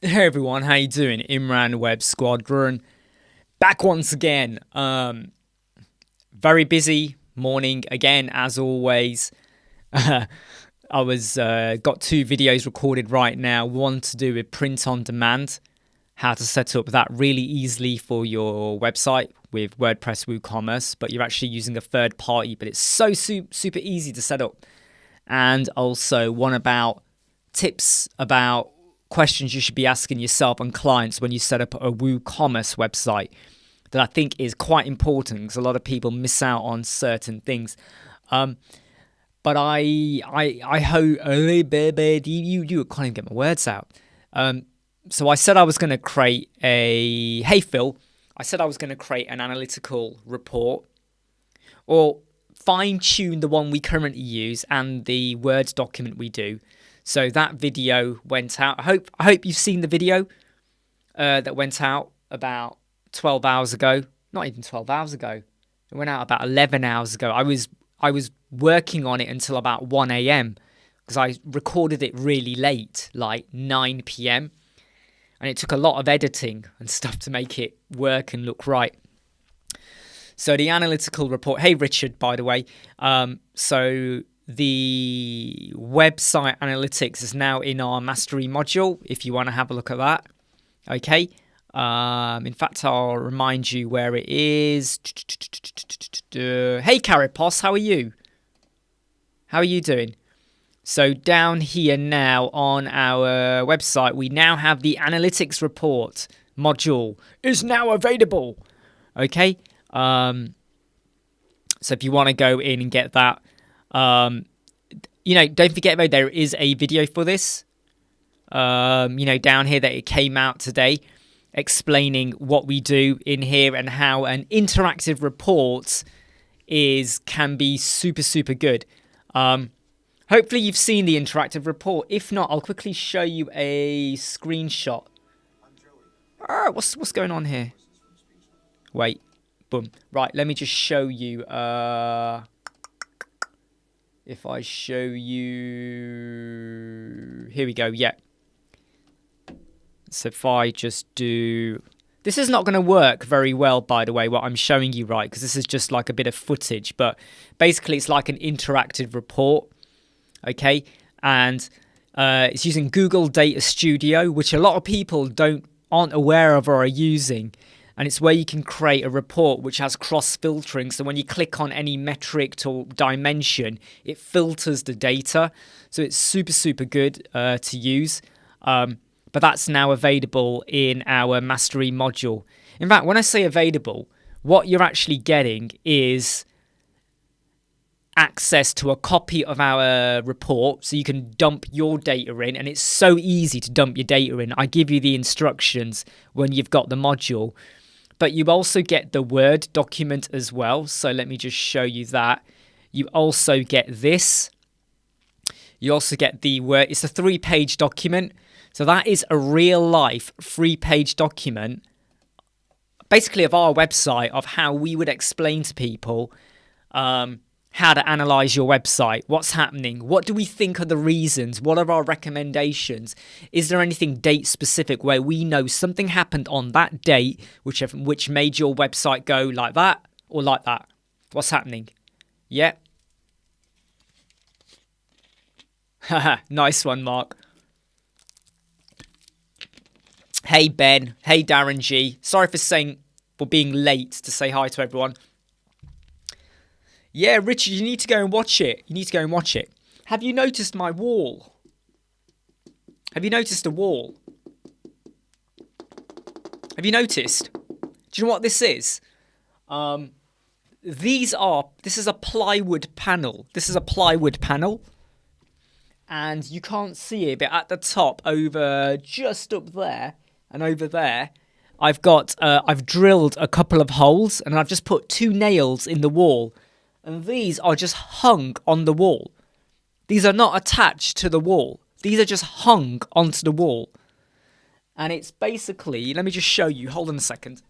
Hey everyone, how you doing? Imran Web Squadron back once again. Very busy morning again as always. I was got two videos recorded right now. One to do with print on demand, how to set up that really easily for your website with WordPress WooCommerce, but you're actually using a third party, but it's so super easy to set up. And also one about tips about questions you should be asking yourself and clients when you set up a WooCommerce website that I think is quite important because a lot of people miss out on certain things. But I hope you can't even get my words out. So I said I was going to create I said I was going to create an analytical report or fine tune the one we currently use and the Word document we do. So that video went out. I hope you've seen the video that went out about 12 hours ago. Not even 12 hours ago. It went out about 11 hours ago. I was working on it until about 1 a.m. because I recorded it really late, like 9 p.m. And it took a lot of editing and stuff to make it work and look right. So the analytical report. Hey, Richard, by the way. So the website analytics is now in our mastery module if you want to have a look at that. Okay. In fact, I'll remind you where it is. Hey, Carapos, how are you? How are you doing? So down here now on our website, we now have the analytics report module is now available. Okay. So if you want to go in and get that, don't forget though, there is a video for this, down here that it came out today explaining what we do in here and how an interactive report can be super good. Hopefully you've seen the interactive report. If not, I'll quickly show you a screenshot. What's going on here? Wait, boom. Right, let me just show you. If I show you, here we go. Yeah. So if I just do, this is not going to work very well, by the way, what I'm showing you, right? Because this is just like a bit of footage, but basically it's like an interactive report. Okay. And it's using Google Data Studio, which a lot of people aren't aware of or are using. And it's where you can create a report which has cross-filtering. So when you click on any metric or dimension, it filters the data. So it's super good to use. But that's now available in our mastery module. In fact, when I say available, what you're actually getting is access to a copy of our report so you can dump your data in, and it's so easy to dump your data in. I give you the instructions when you've got the module. But you also get the Word document as well. So let me just show you that. You also get this. You also get the Word. It's a 3-page document. So that is a real life 3-page document, basically of our website, of how we would explain to people how to analyze your website, what's happening, what do we think are the reasons, what are our recommendations, is there anything date specific where we know something happened on that date which made your website go like that or like that, what's happening? Yeah. Haha, nice one, Mark. Hey Ben, hey Darren G, sorry for being late to say hi to everyone. Yeah, Richard, you need to go and watch it. Have you noticed my wall? Have you noticed a wall? Have you noticed? Do you know what this is? This is a plywood panel. And you can't see it, but at the top, over just up there and over there, I've drilled a couple of holes and I've just put 2 nails in the wall. And these are just hung on the wall. These are not attached to the wall. These are just hung onto the wall. And it's basically, let me just show you. Hold on a second.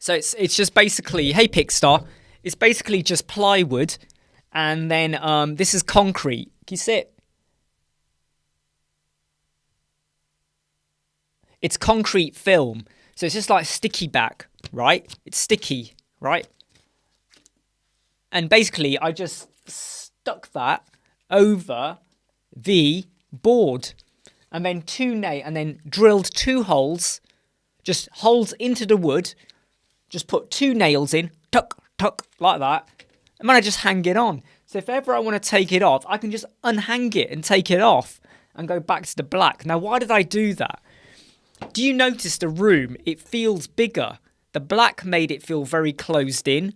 So it's just basically, hey Pickstar, it's basically just plywood, and then this is concrete. Can you see it? It's concrete film. So it's just like sticky back, right? It's sticky, right? And basically I just stuck that over the board, and then drilled 2 holes, just holes into the wood, just put 2 nails in, tuck, tuck, like that, and then I just hang it on. So if ever I want to take it off, I can just unhang it and take it off and go back to the black. Now, why did I do that? Do you notice the room? It feels bigger. The black made it feel very closed in.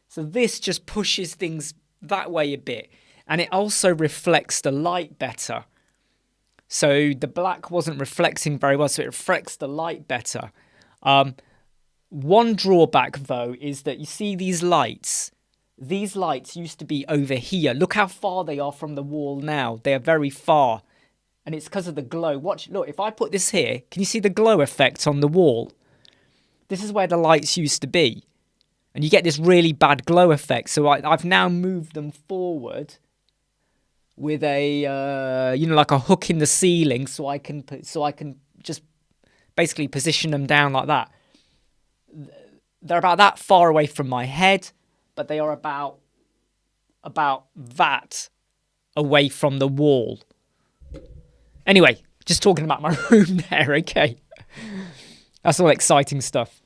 So this just pushes things that way a bit. And it also reflects the light better. So the black wasn't reflecting very well, so it reflects the light better. One drawback, though, is that you see these lights. These lights used to be over here. Look how far they are from the wall now. They are very far. And it's because of the glow. Watch, look, if I put this here, can you see the glow effect on the wall? This is where the lights used to be. And you get this really bad glow effect. So I've now moved them forward with a, like a hook in the ceiling, so I can just basically position them down like that. They're about that far away from my head, but they are about that away from the wall. Anyway, just talking about my room there, okay? That's all exciting stuff.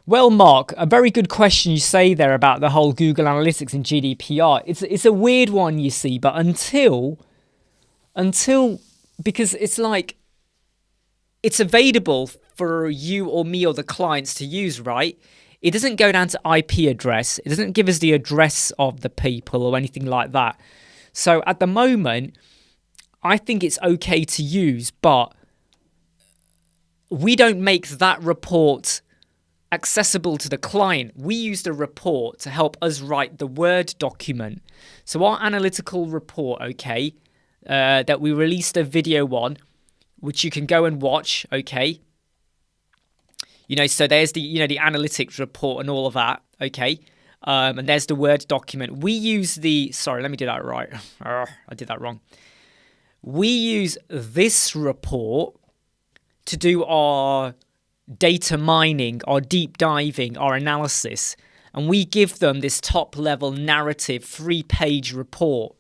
Well, Mark, a very good question you say there about the whole Google Analytics and GDPR. It's a weird one, you see, but until because it's like it's available for you or me or the clients to use, right? It doesn't go down to IP address. It doesn't give us the address of the people or anything like that. So at the moment, I think it's okay to use, but we don't make that report accessible to the client. We use the report to help us write the Word document. So our analytical report, okay, that we released a video on, which you can go and watch, okay. So there's the, the analytics report and all of that, okay. And there's the Word document. We use sorry, let me do that right. I did that wrong. We use this report to do our data mining, our deep diving, our analysis. And we give them this top level narrative 3-page report.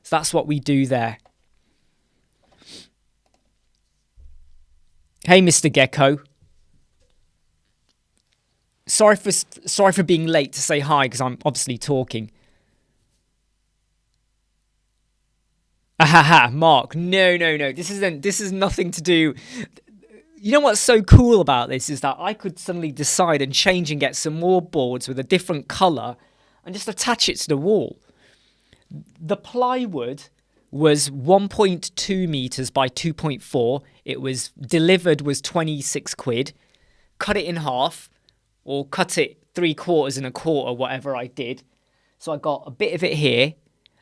So that's what we do there. Hey, Mr. Gecko. Sorry for being late to say hi, because I'm obviously talking. Ahaha, Mark. No. This is nothing to do. You know what's so cool about this is that I could suddenly decide and change and get some more boards with a different colour and just attach it to the wall. The plywood was 1.2 meters by 2.4. It was delivered was 26 quid. Cut it in half, or cut it 3/4 and 1/4, whatever I did. So I got a bit of it here,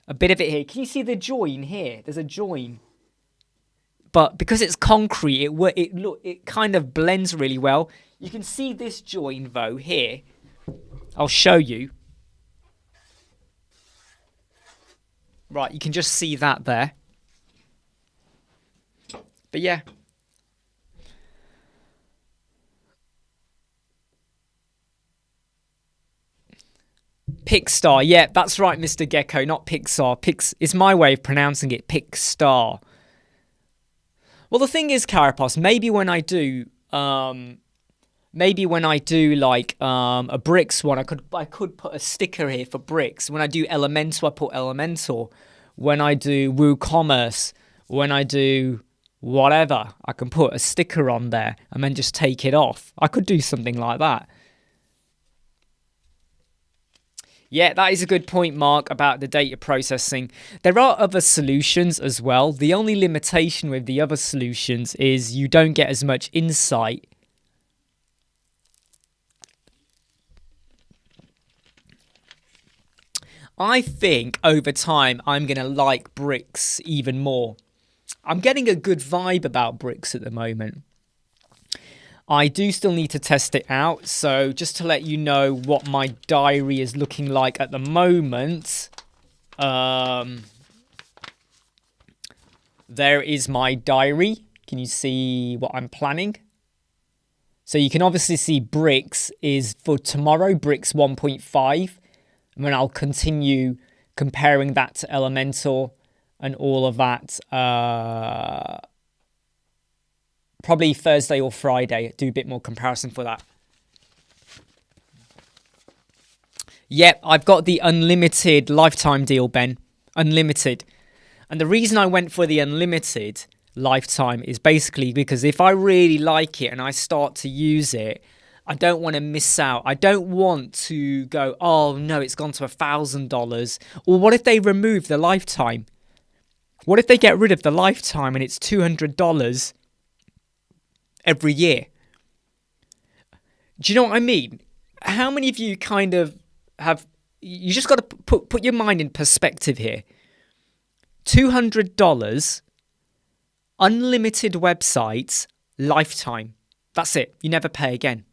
a bit of it here. Can you see the join here? There's a join. But because it's concrete, it kind of blends really well. You can see this join though here. I'll show you. Right, you can just see that there. But yeah. Pickstar, yeah, that's right, Mr. Gecko, not Pixar. It's my way of pronouncing it, Pickstar. Well, the thing is, Carapos, maybe when I do like a bricks one, I could put a sticker here for bricks. When I do Elementor, I put Elementor. When I do WooCommerce, when I do whatever, I can put a sticker on there and then just take it off. I could do something like that. Yeah, that is a good point, Mark, about the data processing. There are other solutions as well. The only limitation with the other solutions is you don't get as much insight. I think over time I'm going to like bricks even more. I'm getting a good vibe about bricks at the moment. I do still need to test it out. So just to let you know what my diary is looking like at the moment. There is my diary. Can you see what I'm planning? So you can obviously see bricks is for tomorrow, bricks 1.5. And then I'll continue comparing that to Elementor and all of that. Probably Thursday or Friday. Do a bit more comparison for that. Yep, I've got the unlimited lifetime deal, Ben. Unlimited. And the reason I went for the unlimited lifetime is basically because if I really like it and I start to use it, I don't want to miss out. I don't want to go, oh no, it's gone to $1,000. Or what if they remove the lifetime? What if they get rid of the lifetime and it's $200 every year? Do you know what I mean? How many of you kind of have... You just got to put your mind in perspective here. $200, unlimited websites, lifetime. That's it. You never pay again.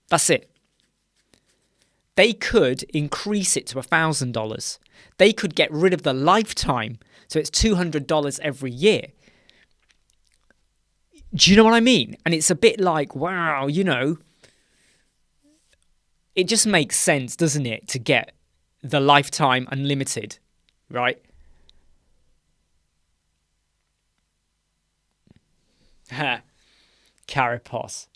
That's it. They could increase it to $1,000. They could get rid of the lifetime, so it's $200 every year. Do you know what I mean? And it's a bit like, wow, you know, it just makes sense, doesn't it, to get the lifetime unlimited, right? Carapos.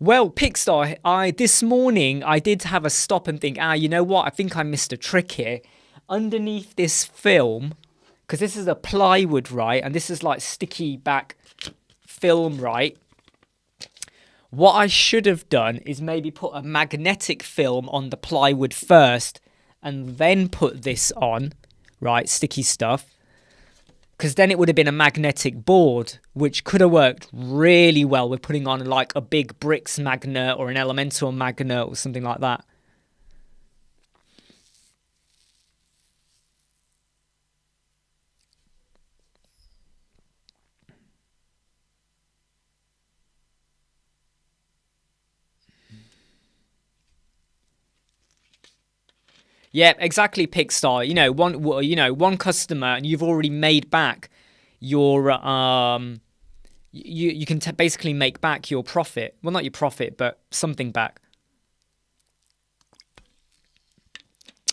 Well, Pickstar, this morning I did have a stop and think, you know what? I think I missed a trick here. Underneath this film, because this is a plywood, right? And this is like sticky back film, right? What I should have done is maybe put a magnetic film on the plywood first and then put this on, right? Sticky stuff. Because then it would have been a magnetic board, which could have worked really well with putting on like a big bricks magnet or an Elementor magnet or something like that. Yeah, exactly, Pickstar. One customer, and you've already made back your you can basically make back your profit. Well, not your profit, but something back.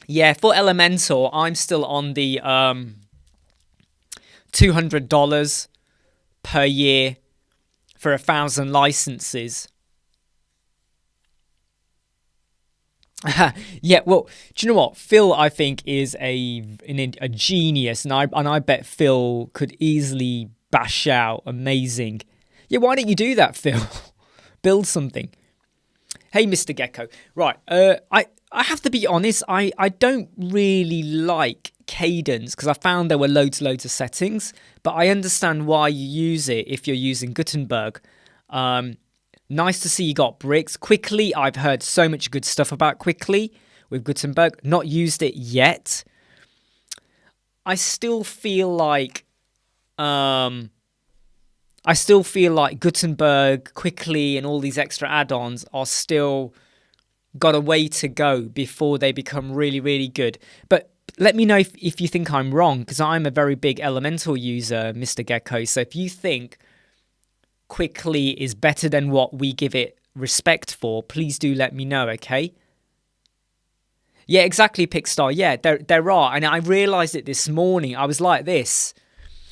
Yeah, for Elementor, I'm still on the $200 per year for 1,000 licenses. Yeah, well, do you know what? Phil, I think, is a genius, and I bet Phil could easily bash out amazing. Yeah, why don't you do that, Phil? Build something. Hey, Mr. Gecko. Right, I have to be honest. I don't really like Cadence because I found there were loads of settings, but I understand why you use it if you're using Gutenberg. Nice to see you got bricks. Quickly, I've heard so much good stuff about Quickly with Gutenberg. Not used it yet. I still feel like Gutenberg, Quickly, and all these extra add-ons are still got a way to go before they become really, really good. But let me know if you think I'm wrong, because I'm a very big Elementor user, Mr. Gecko. So if you think Quickly is better than what we give it respect for, please do let me know, okay? Yeah, exactly, Pickstar. Yeah, there are. And I realised it this morning. I was like this.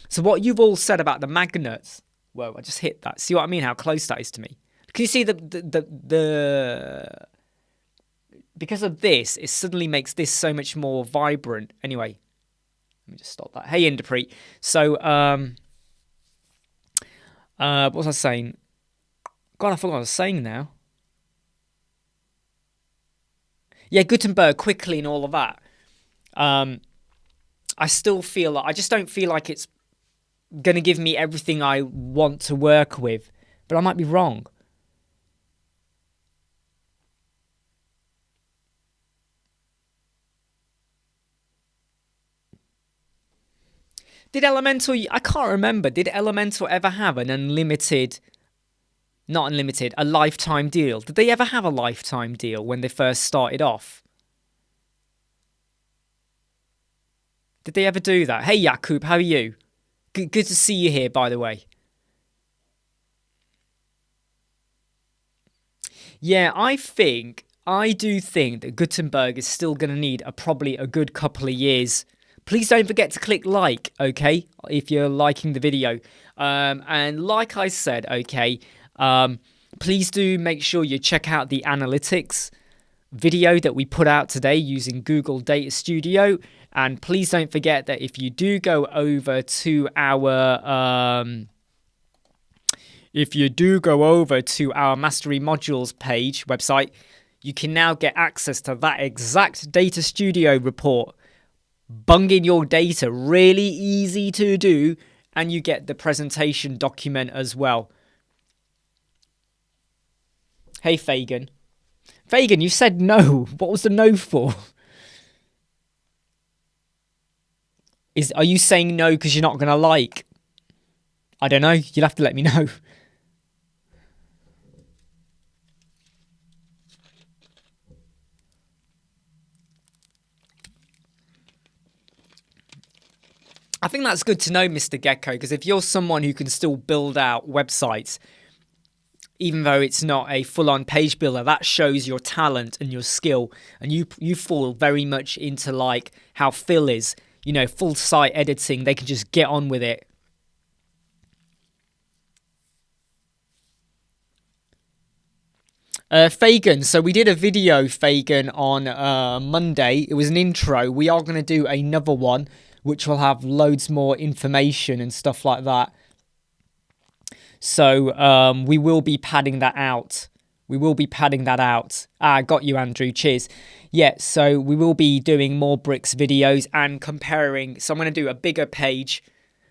So what you've all said about the magnets. Whoa, I just hit that. See what I mean? How close that is to me. Can you see the because of this, it suddenly makes this so much more vibrant. Anyway, let me just stop that. Hey, Interpret. So, what was I saying? God, I forgot what I was saying now. Yeah, Gutenberg, Quickly, and all of that. I still feel like I just don't feel like it's going to give me everything I want to work with, but I might be wrong. Did Elementor, I can't remember, did Elementor ever have an unlimited, not unlimited, a lifetime deal? Did they ever have a lifetime deal when they first started off? Did they ever do that? Hey, Yakub, how are you? Good to see you here, by the way. Yeah, I do think that Gutenberg is still going to need probably a good couple of years. Please don't forget to click like, okay, if you're liking the video. And like I said, okay, please do make sure you check out the analytics video that we put out today using Google Data Studio. And please don't forget that if you do go over to our Mastery Modules page website, you can now get access to that exact Data Studio report. Bunging your data, really easy to do, and you get the presentation document as well. Hey, Fagin. Fagin, you said no. What was the no for? Are you saying no because you're not going to like? I don't know. You'll have to let me know. I think that's good to know, Mr. Gecko, because if you're someone who can still build out websites, even though it's not a full-on page builder, that shows your talent and your skill. And you fall very much into like how Phil is, you know, full site editing. They can just get on with it. Fagin, so we did a video, Fagin, on Monday. It was an intro. We are going to do another one, which will have loads more information and stuff like that. So we will be padding that out. Got you, Andrew. Cheers. Yeah, so we will be doing more bricks videos and comparing. So I'm going to do a bigger page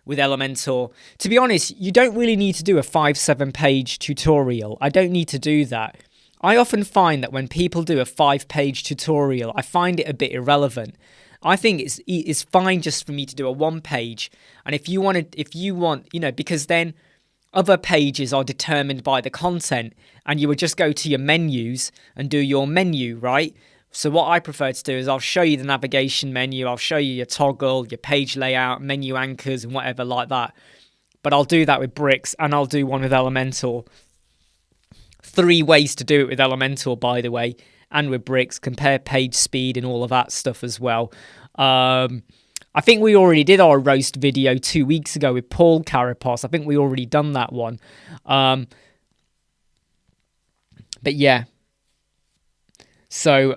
with Elementor. To be honest, you don't really need to do a 5-7 page tutorial. I don't need to do that. I often find that when people do a 5-page tutorial, I find it a bit irrelevant. I think it's fine just for me to do a 1-page. And if you want, you know, because then other pages are determined by the content, and you would just go to your menus and do your menu, right? So what I prefer to do is I'll show you the navigation menu, I'll show you your toggle, your page layout, menu anchors, and whatever like that. But I'll do that with bricks, and I'll do one with Elementor. 3 ways to do it with Elementor, by the way, and with bricks. Compare page speed and all of that stuff as well. I think we already did our roast video 2 weeks ago with Paul Carapos. I think we already done that one. But yeah. So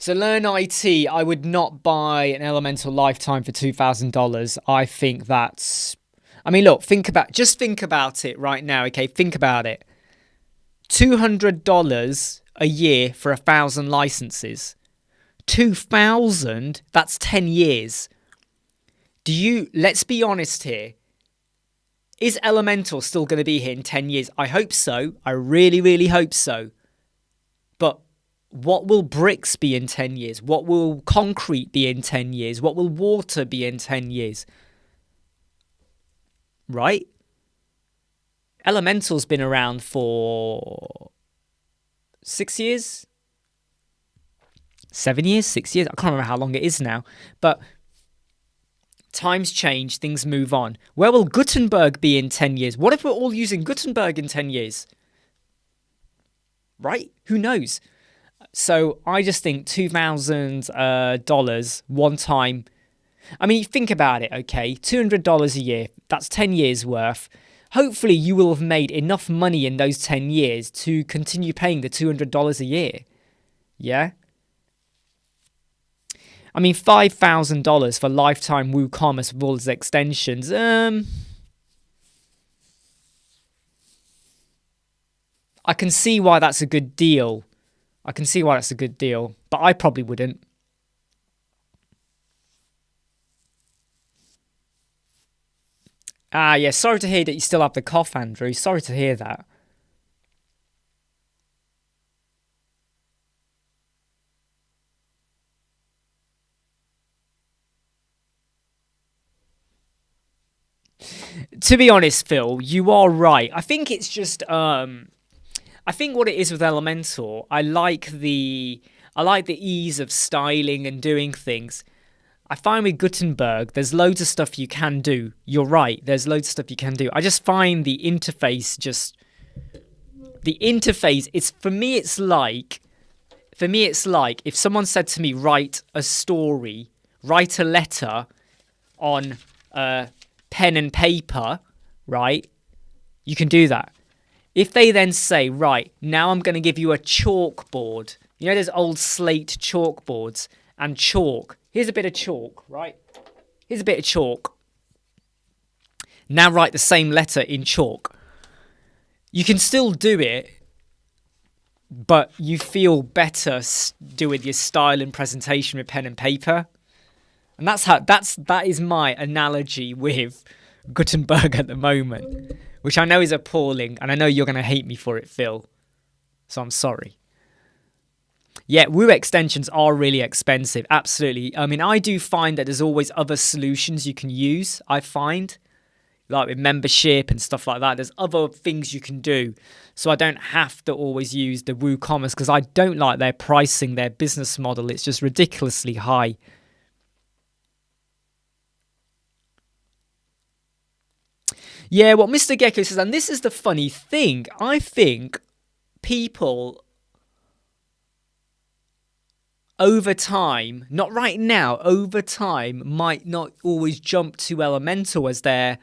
Learn IT, I would not buy an Elementor Lifetime for $2,000. I think that's... I mean, look, think about it right now, okay? Think about it. $200 a year for 1,000 licenses. 2,000, that's 10 years. Let's be honest here. Is Elementor still going to be here in 10 years? I hope so. I really, really hope so. But what will bricks be in 10 years? What will concrete be in 10 years? What will water be in 10 years? Right? Elementor's been around for 6 years? 7 years? 6 years? I can't remember how long it is now. But times change, things move on. Where will Gutenberg be in 10 years? What if we're all using Gutenberg in 10 years? Right? Who knows? So I just think $2,000 one time. I mean, think about it, okay? $200 a year, that's 10 years worth. Hopefully you will have made enough money in those 10 years to continue paying the $200 a year. Yeah? I mean, $5,000 for lifetime WooCommerce with all its extensions. I can see why that's a good deal. But I probably wouldn't. Yeah, sorry to hear that you still have the cough, Andrew. Sorry to hear that. To be honest, Phil, you are right. I think it's just I think what it is with Elementor, I like the ease of styling and doing things. I find with Gutenberg, there's loads of stuff you can do. You're right, there's loads of stuff you can do. I just find the interface it's for me it's like if someone said to me, write a story, write a letter on pen and paper, right? You can do that. If they then say, right, now I'm going to give you a chalkboard. You know, there's old slate chalkboards and chalk. Here's a bit of chalk, right? Here's a bit of chalk. Now write the same letter in chalk. You can still do it, but you feel better doing your style and presentation with pen and paper. And that is my analogy with Gutenberg at the moment, which I know is appalling, and I know you're going to hate me for it, Phil. So I'm sorry. Yeah, Woo extensions are really expensive, absolutely. I mean, I do find that there's always other solutions you can use, I find. Like with membership and stuff like that, there's other things you can do. So I don't have to always use the WooCommerce because I don't like their pricing, their business model. It's just ridiculously high. Yeah, what Mr. Gecko says, and this is the funny thing, I think people over time, not right now, over time might not always jump to Elementor as their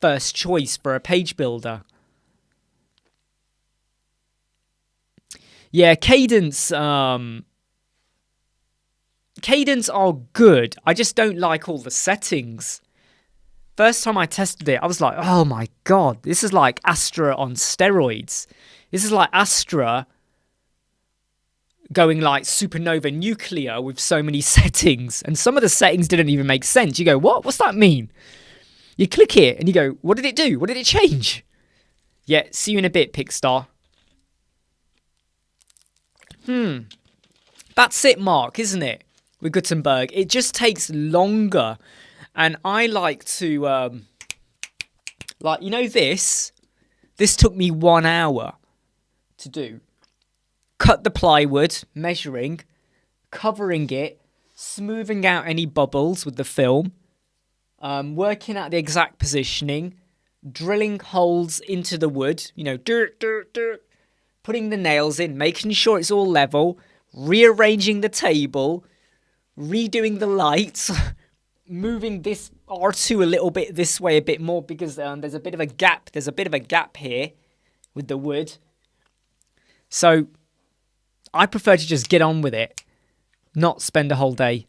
first choice for a page builder. Yeah, Cadence are good. I just don't like all the settings. First time I tested it, I was like, oh my god, this is like Astra on steroids. This is like Astra going like supernova nuclear with so many settings. And some of the settings didn't even make sense. You go, what? What's that mean? You click it and you go, what did it do? What did it change? Yeah, see you in a bit, Pickstar. That's it, Mark, isn't it? With Gutenberg. It just takes longer. And I like to, like, you know this? This took me 1 hour to do. Cut the plywood, measuring, covering it, smoothing out any bubbles with the film, working out the exact positioning, drilling holes into the wood, you know, putting the nails in, making sure it's all level, rearranging the table, redoing the lights, moving this R2 a little bit this way a bit more because there's a bit of a gap. There's a bit of a gap here with the wood. So I prefer to just get on with it, not spend a whole day.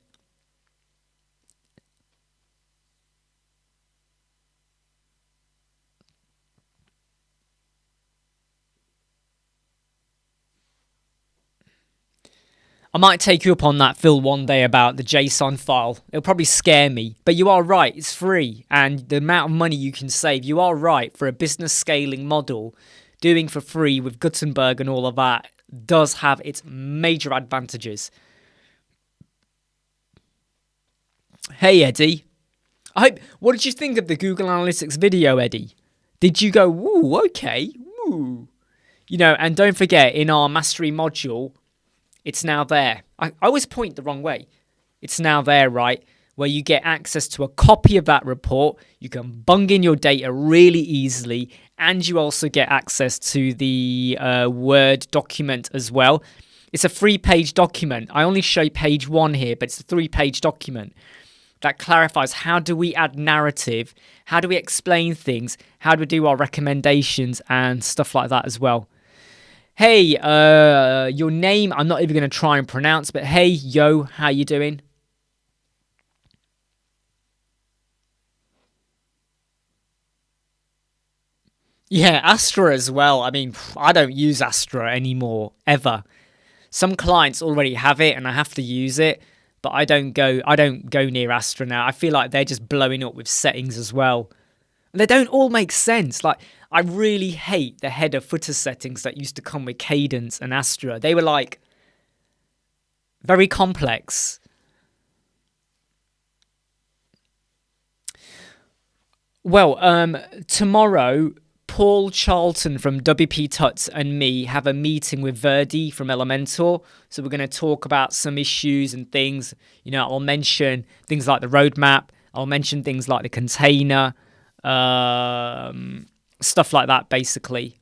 I might take you up on that, Phil, one day about the JSON file. It'll probably scare me. But you are right, it's free. And the amount of money you can save, you are right, for a business scaling model, doing for free with Gutenberg and all of that, does have its major advantages. Hey, Eddie. What did you think of the Google Analytics video, Eddie? Did you go, woo, okay, woo? You know, and don't forget, in our mastery module, it's now there. I always point the wrong way. It's now there, right? Where you get access to a copy of that report. You can bung in your data really easily. And you also get access to the Word document as well. It's a 3-page document. I only show page 1 here, but it's a 3-page document that clarifies how do we add narrative, how do we explain things, how do we do our recommendations and stuff like that as well. Hey, your name, I'm not even going to try and pronounce, but hey, yo, how you doing? Yeah, Astra as well. I mean, I don't use Astra anymore, ever. Some clients already have it and I have to use it, but I don't go near Astra now. I feel like they're just blowing up with settings as well. And they don't all make sense. Like, I really hate the header footer settings that used to come with Cadence and Astra. They were like very complex. Well, tomorrow, Paul Charlton from WP Tuts and me have a meeting with Verdi from Elementor. So we're going to talk about some issues and things. You know, I'll mention things like the roadmap. I'll mention things like the container, stuff like that, basically.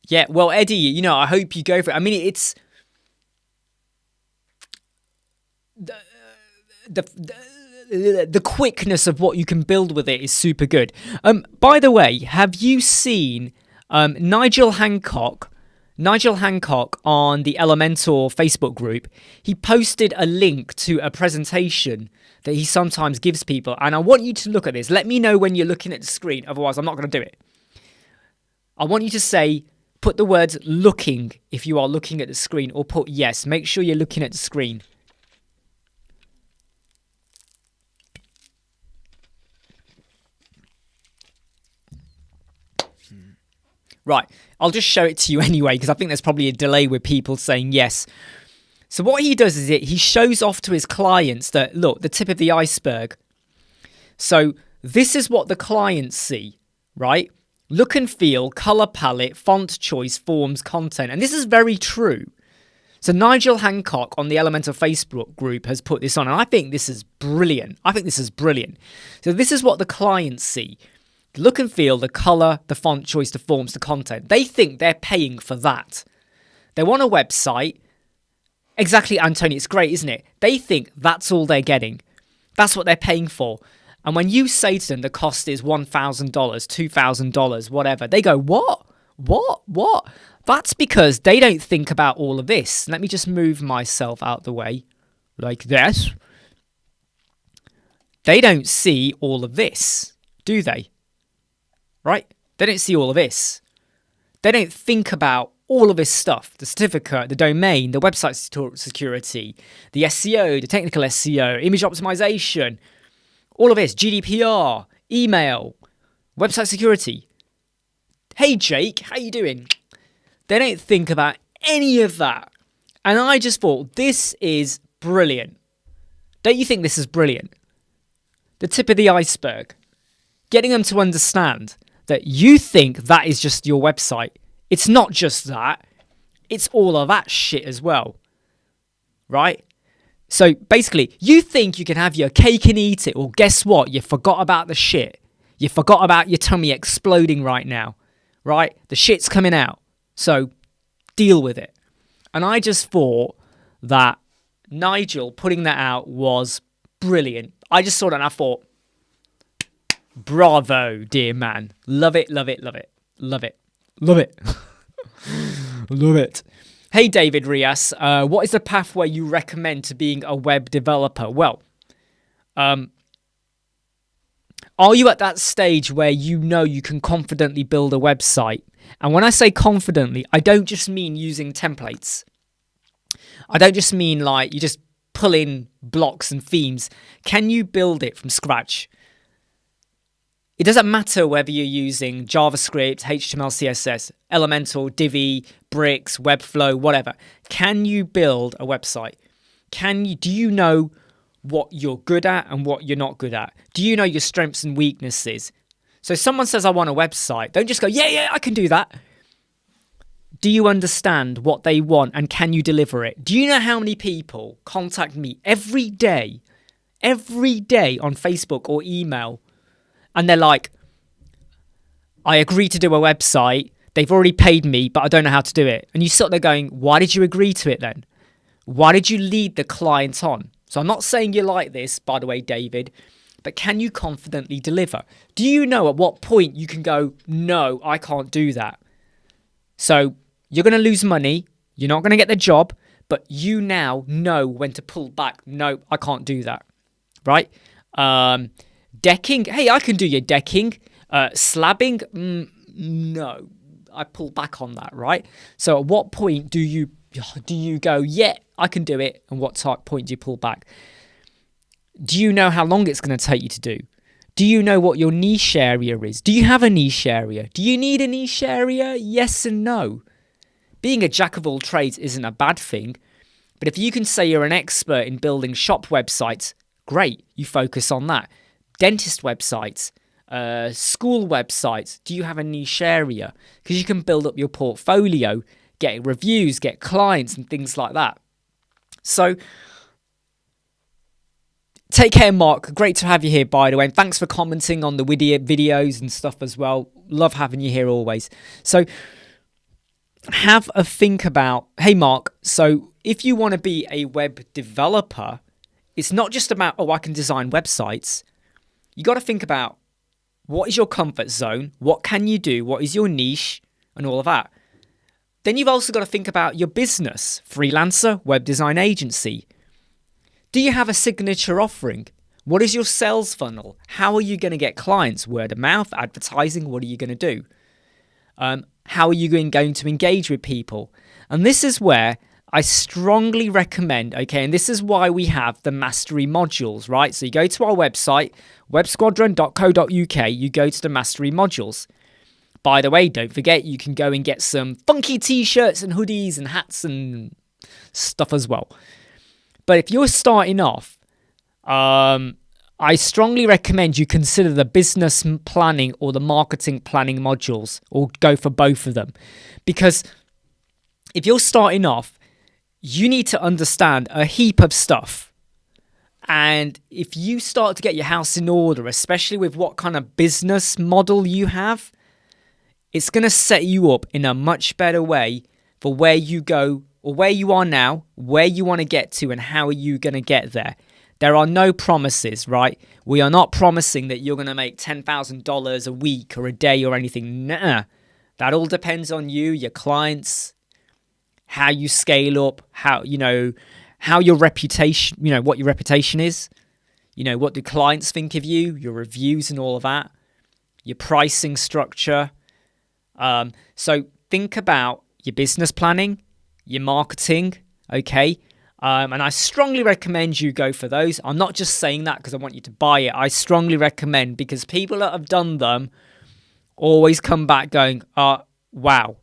Yeah, well, Eddie, you know, I hope you go for it. I mean, it's the quickness of what you can build with it is super good. By the way, have you seen Nigel Hancock on the Elementor Facebook group? He posted a link to a presentation that he sometimes gives people, and I want you to look at this. Let me know when you're looking at the screen, otherwise I'm not going to do it. I want you to put the words looking if you are looking at the screen, or put yes. Make sure you're looking at the screen. Right, I'll just show it to you anyway, because I think there's probably a delay with people saying yes. So what he does is he shows off to his clients that, look, the tip of the iceberg. So this is what the clients see, right? Look and feel, color palette, font choice, forms, content. And this is very true. So Nigel Hancock on the Elementor Facebook group has put this on, and I think this is brilliant. So this is what the clients see. Look and feel, the color, the font choice, the forms, the content. They think they're paying for that. They want a website. Exactly, Anthony, it's great, isn't it? They think that's all they're getting. That's what they're paying for. And when you say to them the cost is $1,000, $2,000, whatever, they go, what? That's because they don't think about all of this. Let me just move myself out the way like this. They don't see all of this, do they? Right? They don't see all of this. They don't think about all of this stuff. The certificate, the domain, the website security, the SEO, the technical SEO, image optimization, all of this, GDPR, email, website security. Hey, Jake, how you doing? They don't think about any of that. And I just thought, this is brilliant. Don't you think this is brilliant? The tip of the iceberg. Getting them to understand that you think that is just your website. It's not just that. It's all of that shit as well. Right? So basically, you think you can have your cake and eat it. Well, guess what? You forgot about the shit. You forgot about your tummy exploding right now. Right? The shit's coming out. So deal with it. And I just thought that Nigel putting that out was brilliant. I just saw that and I thought, bravo, dear man. Love it, love it, love it. Love it. Love it. Love it. Hey, David Rias. What is the pathway you recommend to being a web developer? Well, are you at that stage where you know you can confidently build a website? And when I say confidently, I don't just mean using templates. I don't just mean like you just pull in blocks and themes. Can you build it from scratch? It doesn't matter whether you're using JavaScript, HTML, CSS, Elementor, Divi, Bricks, Webflow, whatever. Can you build a website? Do you know what you're good at and what you're not good at? Do you know your strengths and weaknesses? So if someone says, I want a website, don't just go, yeah, I can do that. Do you understand what they want and can you deliver it? Do you know how many people contact me every day on Facebook or email? And they're like, I agree to do a website. They've already paid me, but I don't know how to do it. And you sit there going, why did you agree to it then? Why did you lead the client on? So I'm not saying you're like this, by the way, David, but can you confidently deliver? Do you know at what point you can go, no, I can't do that? So you're going to lose money. You're not going to get the job, but you now know when to pull back. No, I can't do that. Right? Decking, hey, I can do your decking. Slabbing, no, I pull back on that, right? So at what point do you go, yeah, I can do it, and what point do you pull back? Do you know how long it's going to take you to do? Do you know what your niche area is? Do you have a niche area? Do you need a niche area? Yes and no. Being a jack of all trades isn't a bad thing, But if you can say you're an expert in building shop websites, great, you focus on that. Dentist websites, school websites, do you have a niche area? Because you can build up your portfolio, get reviews, get clients and things like that. So take care, Mark. Great to have you here, by the way. And thanks for commenting on the videos and stuff as well. Love having you here always. So have a think about, hey, Mark, so if you want to be a web developer, it's not just about, oh, I can design websites. You got to think about, what is your comfort zone? What can you do? What is your niche? And all of that. Then you've also got to think about your business, freelancer, web design agency. Do you have a signature offering? What is your sales funnel? How are you going to get clients? Word of mouth, advertising, what are you going to do? How are you going to engage with people? And this is where I strongly recommend, okay, and this is why we have the mastery modules, right? So you go to our website, websquadron.co.uk, you go to the mastery modules. By the way, don't forget, you can go and get some funky t-shirts and hoodies and hats and stuff as well. But if you're starting off, I strongly recommend you consider the business planning or the marketing planning modules, or go for both of them. Because if you're starting off, you need to understand a heap of stuff. And if you start to get your house in order, especially with what kind of business model you have, it's going to set you up in a much better way for where you go, or where you are now, where you want to get to, and how are you going to get there. There are no promises, right? We are not promising that you're going to make $10,000 a week or a day or anything. Nuh-uh. That all depends on you, your clients, how you scale up, how your reputation, what your reputation is, what do clients think of you, your reviews and all of that, your pricing structure. So think about your business planning, your marketing, okay? And I strongly recommend you go for those. I'm not just saying that because I want you to buy it. I strongly recommend, because people that have done them always come back going, wow,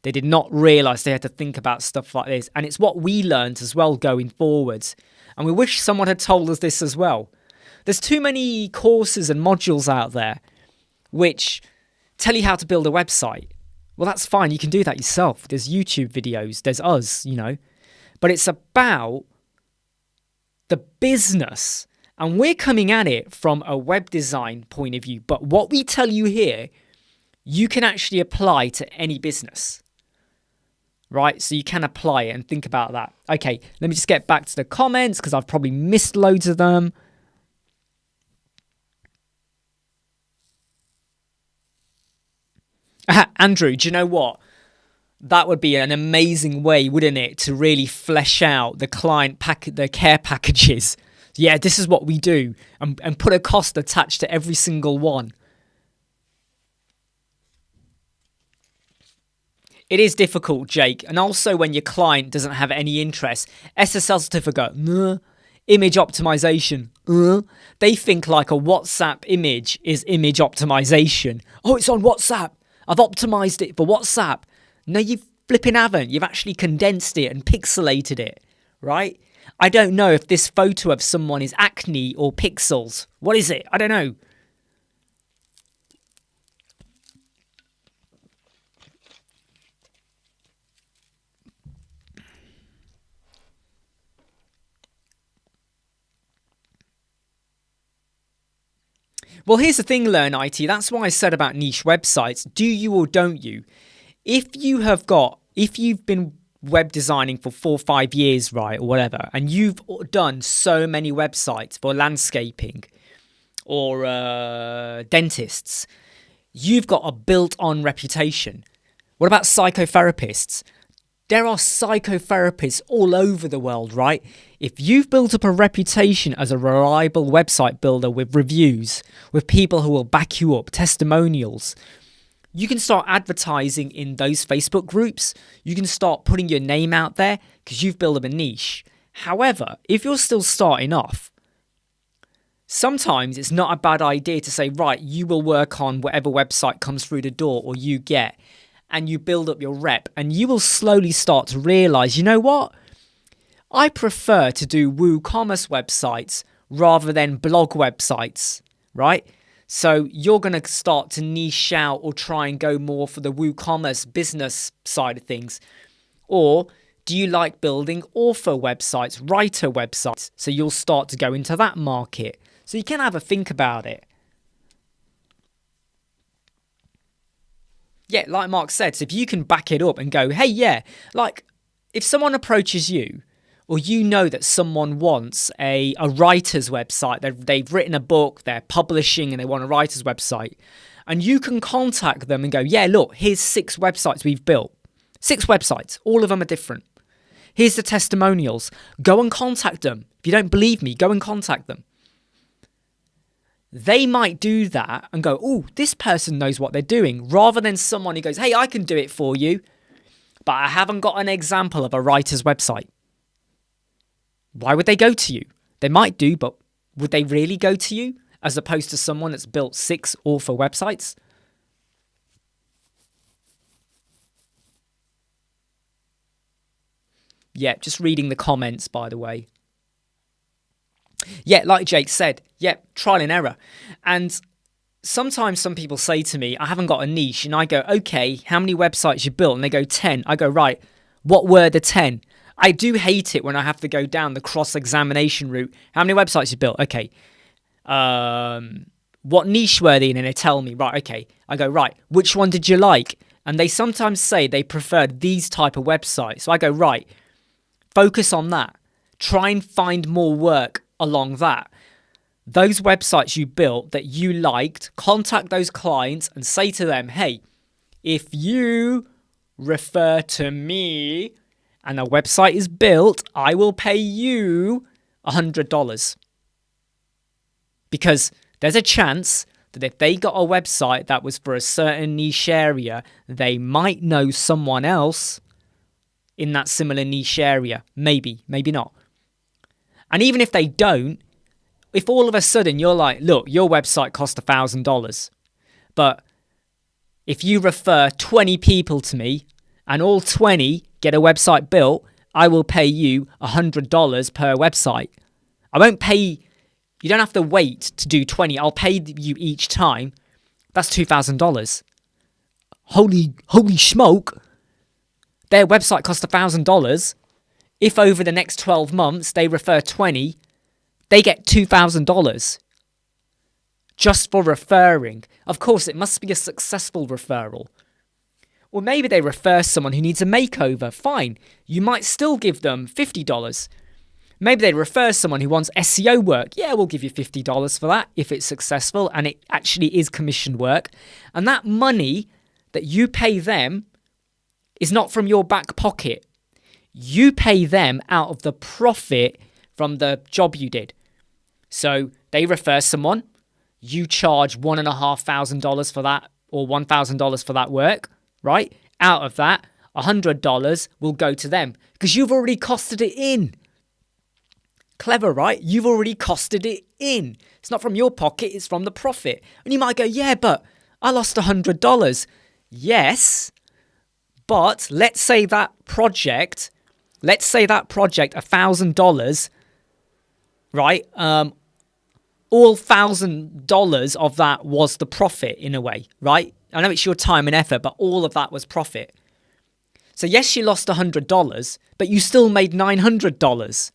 they did not realize they had to think about stuff like this. And it's what we learned as well going forwards. And we wish someone had told us this as well. There's too many courses and modules out there which tell you how to build a website. Well, that's fine. You can do that yourself. There's YouTube videos. There's us, But it's about the business. And we're coming at it from a web design point of view. But what we tell you here, you can actually apply to any business. Right? So you can apply it and think about that. Okay, let me just get back to the comments because I've probably missed loads of them. Andrew, do you know what? That would be an amazing way, wouldn't it, to really flesh out the the care packages. Yeah, this is what we do, and put a cost attached to every single one. It is difficult, Jake, and also when your client doesn't have any interest. SSL certificate, image optimization, they think like a WhatsApp image is image optimization. Oh, it's on WhatsApp. I've optimized it for WhatsApp. No, you flipping haven't. You've actually condensed it and pixelated it, right? I don't know if this photo of someone is acne or pixels. What is it? I don't know. Well, here's the thing, Learn IT. That's why I said about niche websites. Do you or don't you? If you've been web designing for 4 or 5 years, right, or whatever, and you've done so many websites for landscaping or dentists, you've got a built-on reputation. What about psychotherapists? There are psychotherapists all over the world, right? If you've built up a reputation as a reliable website builder with reviews, with people who will back you up, testimonials, you can start advertising in those Facebook groups. You can start putting your name out there because you've built up a niche. However, if you're still starting off, sometimes it's not a bad idea to say, right, you will work on whatever website comes through the door or you get, and you build up your rep, and you will slowly start to realize, you know what? I prefer to do WooCommerce websites rather than blog websites, right? So you're going to start to niche out or try and go more for the WooCommerce business side of things. Or do you like building author websites, writer websites? So you'll start to go into that market. So you can have a think about it. Yeah, like Mark said, so if you can back it up and go, hey, yeah, like if someone approaches you, or you know that someone wants a writer's website, they've written a book, they're publishing and they want a writer's website, and you can contact them and go, yeah, look, here's 6 websites we've built. 6 websites, all of them are different. Here's the testimonials. Go and contact them. If you don't believe me, go and contact them. They might do that and go, oh, this person knows what they're doing, rather than someone who goes, hey, I can do it for you, but I haven't got an example of a writer's website. Why would they go to you? They might do, but would they really go to you as opposed to someone that's built 6 author websites? Yeah, just reading the comments, by the way. Yeah, like Jake said, yeah, trial and error. And sometimes some people say to me, I haven't got a niche. And I go, okay, how many websites you built? And they go, 10. I go, right, what were the 10? I do hate it when I have to go down the cross-examination route. How many websites you built? Okay. What niche were they in? And they tell me, right, okay. I go, right, which one did you like? And they sometimes say they preferred these type of websites. So I go, right, focus on that. Try and find more work along that. Those websites you built that you liked, contact those clients and say to them, hey, if you refer to me and a website is built, I will pay you $100. Because there's a chance that if they got a website that was for a certain niche area, they might know someone else in that similar niche area. Maybe, maybe not. And even if they don't, if all of a sudden you're like, look, your website cost $1,000, but if you refer 20 people to me and all 20 get a website built, I will pay you $100 per website. I won't pay, you don't have to wait to do 20. I'll pay you each time. That's $2,000. Holy smoke. Their website cost $1,000. If over the next 12 months they refer 20, they get $2,000 just for referring. Of course, it must be a successful referral. Or maybe they refer someone who needs a makeover. Fine, you might still give them $50. Maybe they refer someone who wants SEO work. Yeah, we'll give you $50 for that if it's successful and it actually is commissioned work. And that money that you pay them is not from your back pocket. You pay them out of the profit from the job you did. So they refer someone, you charge $1,500 for that or $1,000 for that work, right? Out of that, $100 will go to them because you've already costed it in. Clever, right? You've already costed it in. It's not from your pocket, it's from the profit. And you might go, yeah, but I lost $100. Yes, but let's say that project, $1,000, right? All $1,000 of that was the profit in a way, right? I know it's your time and effort, but all of that was profit. So yes, you lost $100, but you still made $900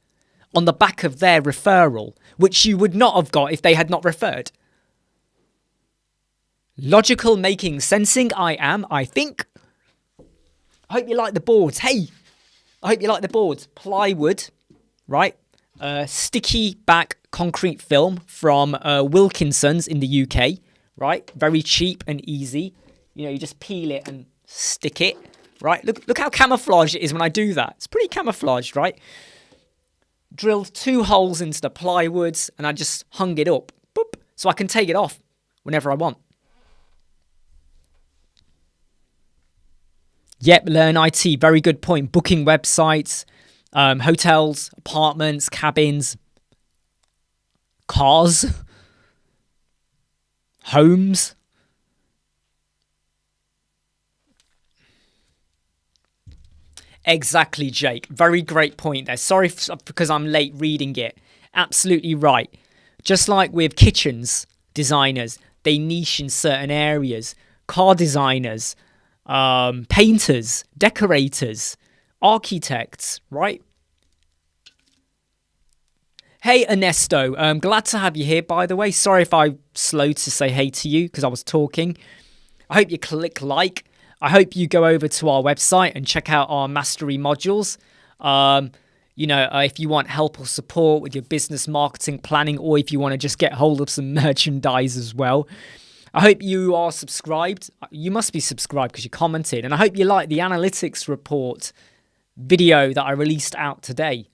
on the back of their referral, which you would not have got if they had not referred. Logical, making sensing, I think. I hope you like the boards. Hey, I hope you like the boards. Plywood, right? Sticky back concrete film from Wilkinson's in the UK, right? Very cheap and easy. You know, you just peel it and stick it, right? Look how camouflaged it is when I do that. It's pretty camouflaged, right? Drilled 2 holes into the plywoods and I just hung it up, boop, so I can take it off whenever I want. Yep, Learn IT, very good point. Booking websites, hotels, apartments, cabins, cars, homes. Exactly, Jake. Very great point there. Sorry because I'm late reading it. Absolutely right. Just like with kitchens designers, they niche in certain areas. Car designers, painters, decorators, architects, right? Hey, Ernesto. Glad to have you here, by the way. Sorry if I'm slow to say hey to you because I was talking. I hope you click like. I hope you go over to our website and check out our mastery modules. If you want help or support with your business marketing planning, or if you want to just get hold of some merchandise as well. I hope you are subscribed. You must be subscribed because you commented. And I hope you like the analytics report video that I released out today.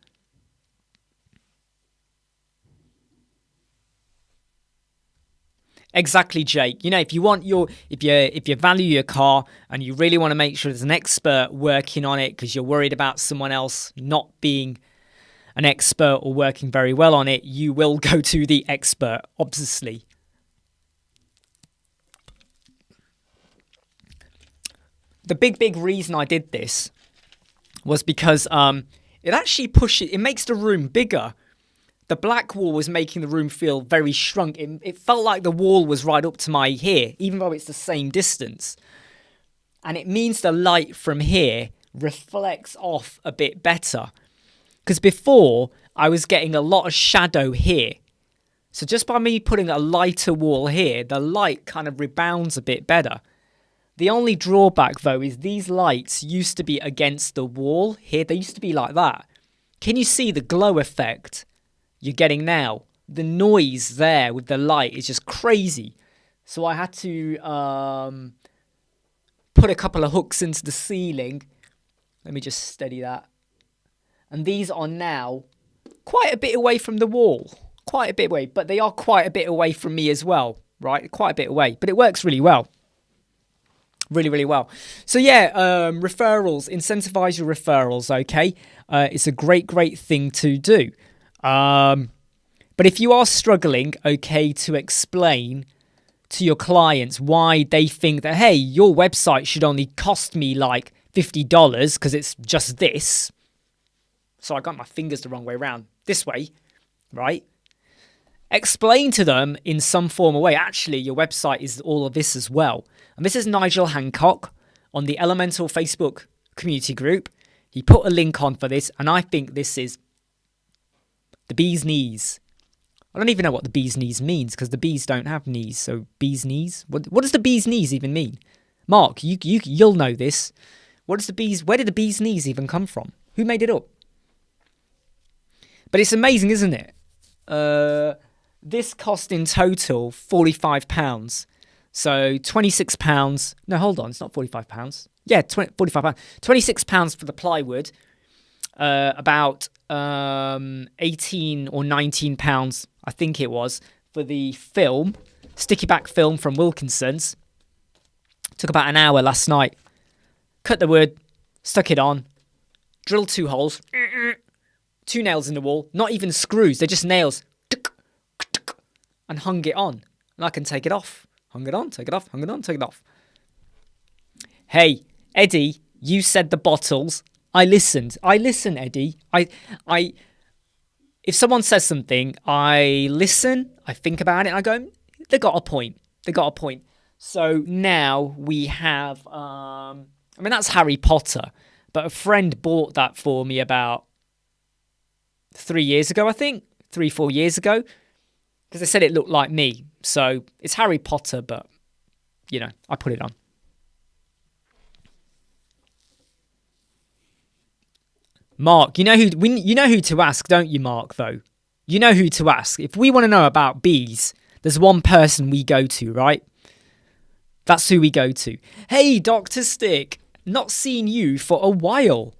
Exactly, Jake. If you want if you value your car and you really want to make sure there's an expert working on it because you're worried about someone else not being an expert or working very well on it, you will go to the expert, obviously. The big reason I did this was because it makes the room bigger. The black wall was making the room feel very shrunk. It felt like the wall was right up to my here, even though it's the same distance. And it means the light from here reflects off a bit better. Because before, I was getting a lot of shadow here. So just by me putting a lighter wall here, the light kind of rebounds a bit better. The only drawback, though, is these lights used to be against the wall here. They used to be like that. Can you see the glow effect you're getting now? The noise there with the light is just crazy. So I had to put a couple of hooks into the ceiling. Let me just steady that. And these are now quite a bit away from the wall. Quite a bit away. But they are quite a bit away from me as well. Right? Quite a bit away. But it works really well. Really, really well. So yeah, referrals. Incentivize your referrals, okay? It's a great thing to do. But if you are struggling, okay, to explain to your clients why they think that, hey, your website should only cost me like $50 because it's just this. So I got my fingers the wrong way around. This way, right? Explain to them in some form or way, actually, your website is all of this as well. And this is Nigel Hancock on the Elementor Facebook community group. He put a link on for this, and I think this is the bee's knees. I don't even know what the bee's knees means because the bees don't have knees. So bee's knees? What does the bee's knees even mean? Mark, you'll know this. Where did the bee's knees even come from? Who made it up? But it's amazing, isn't it? This cost in total £45. So £26. No, hold on. It's not £45. Yeah, £45. £26 for the plywood. About 18 or 19 pounds, I think it was, for the film, sticky back film from Wilkinson's. Took about an hour last night. Cut the wood, stuck it on, drilled 2 holes, 2 nails in the wall, not even screws, they're just nails, and hung it on. And I can take it off. Hung it on, take it off, hung it on, take it off. Hey, Eddie, you said the bottles. I listened, Eddie. If someone says something, I listen, I think about it, and I go, they got a point. So now we have, that's Harry Potter, but a friend bought that for me about 3 years ago, I think, 3-4 years ago, because they said it looked like me. So it's Harry Potter, but, I put it on. Mark, you know who to ask, don't you, Mark, though? You know who to ask. If we want to know about bees, there's one person we go to, right? That's who we go to. Hey, Dr. Stick, not seen you for a while.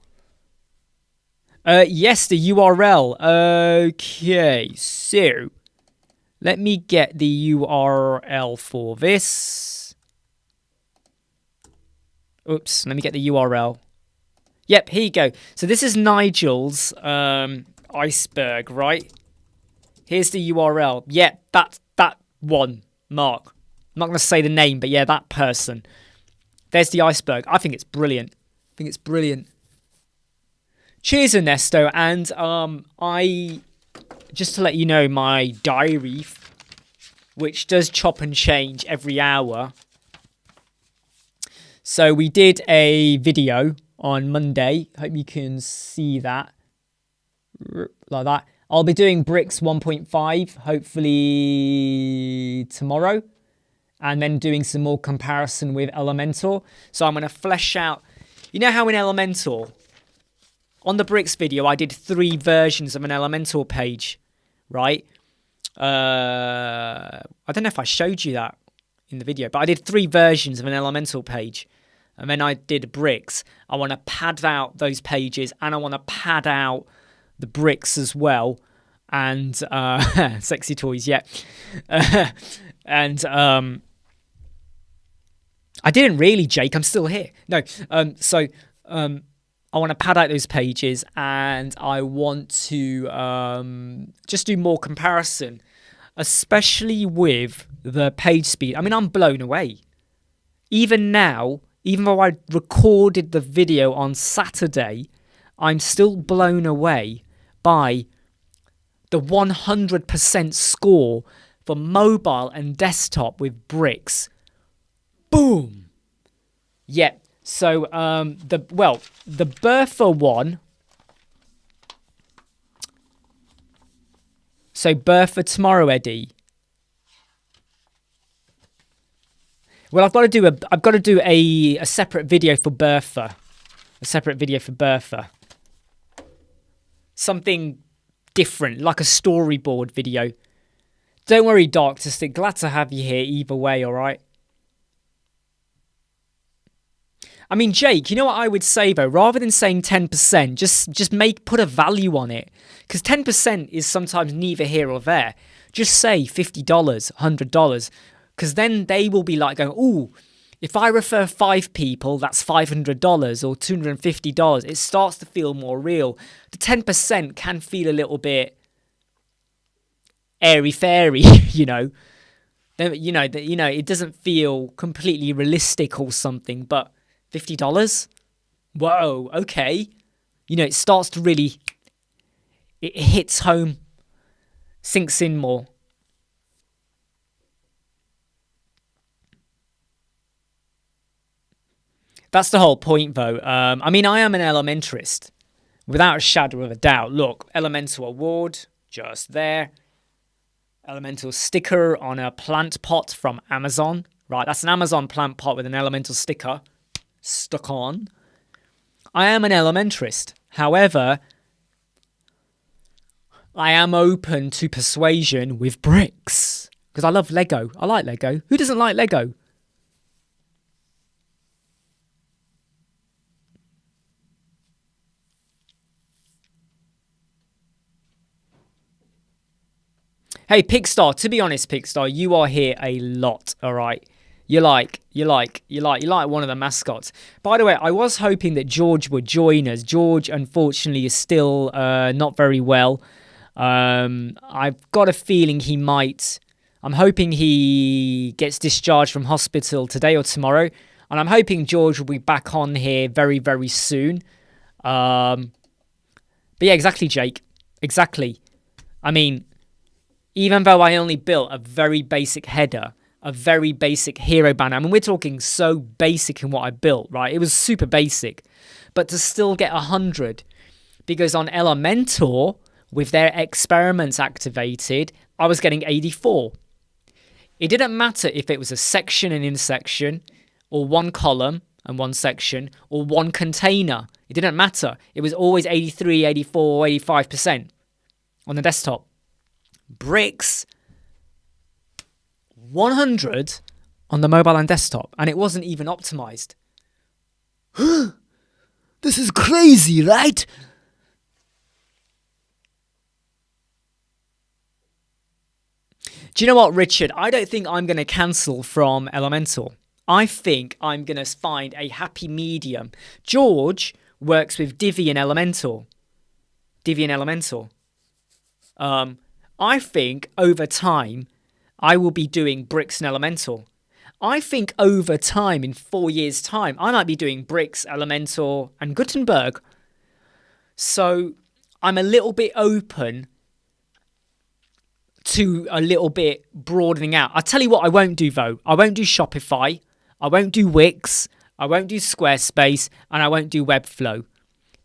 Yes, the URL. Okay, so let me get the URL for this. Oops, let me get the URL. Yep, here you go. So this is Nigel's iceberg, right? Here's the URL. Yep, that one, Mark. I'm not going to say the name, but yeah, that person. There's the iceberg. I think it's brilliant. Cheers, Ernesto. And I just to let you know, my diary, which does chop and change every hour. So we did a video on Monday. Hope you can see that. Like that. I'll be doing Bricks 1.5, hopefully tomorrow. And then doing some more comparison with Elementor. So I'm going to flesh out... You know how in Elementor, on the Bricks video, I did 3 versions of an Elementor page, right? I don't know if I showed you that in the video, but I did 3 versions of an Elementor page. And then I did Bricks. I want to pad out those pages, and I want to pad out the Bricks as well. And sexy toys, yeah. And I didn't really, Jake. I'm still here. No. So I want to pad out those pages, and I want to just do more comparison, especially with the page speed. I mean, I'm blown away. Even now, even though I recorded the video on Saturday, I'm still blown away by the 100% score for mobile and desktop with Bricks. Boom! Yeah, so the Bertha one. So Bertha tomorrow, Eddie. Well, I've got to do a separate video for Bertha. A separate video for Bertha. Something different, like a storyboard video. Don't worry, Dr. Stick. Glad to have you here either way, alright? I mean, Jake, you know what I would say though? Rather than saying 10%, just put a value on it. Because 10% is sometimes neither here or there. Just say $50, $100. Because then they will be like going, ooh, if I refer 5 people, that's $500 or $250. It starts to feel more real. The 10% can feel a little bit airy-fairy, you know. It doesn't feel completely realistic or something, but $50? Whoa, okay. It starts to really, it hits home, sinks in more. That's the whole point, though. I mean, I am an Elementarist, without a shadow of a doubt. Look, Elemental Award, just there. Elemental sticker on a plant pot from Amazon. Right, that's an Amazon plant pot with an Elemental sticker stuck on. I am an Elementarist. However, I am open to persuasion with Bricks. Because I love Lego. I like Lego. Who doesn't like Lego? Hey, Pigstar, to be honest, Pigstar, you are here a lot, all right? You're like one of the mascots. By the way, I was hoping that George would join us. George, unfortunately, is still not very well. I've got a feeling he might. I'm hoping he gets discharged from hospital today or tomorrow. And I'm hoping George will be back on here very, very soon. But yeah, exactly, Jake. Exactly. I mean, even though I only built a very basic header, a very basic hero banner. I mean, we're talking so basic in what I built, right? It was super basic. But to still get 100, because on Elementor, with their experiments activated, I was getting 84. It didn't matter if it was a section and intersection, or one column and one section, or one container. It didn't matter. It was always 83, 84, 85% on the desktop. Bricks, 100 on the mobile and desktop, and it wasn't even optimized. This is crazy, right? Do you know what, Richard? I don't think I'm going to cancel from Elementor. I think I'm going to find a happy medium. George works with Divi and Elementor. I think over time, I will be doing Bricks and Elementor. I think over time, in 4 years' time, I might be doing Bricks, Elementor, and Gutenberg. So I'm a little bit open to a little bit broadening out. I'll tell you what I won't do though. I won't do Shopify. I won't do Wix. I won't do Squarespace. And I won't do Webflow.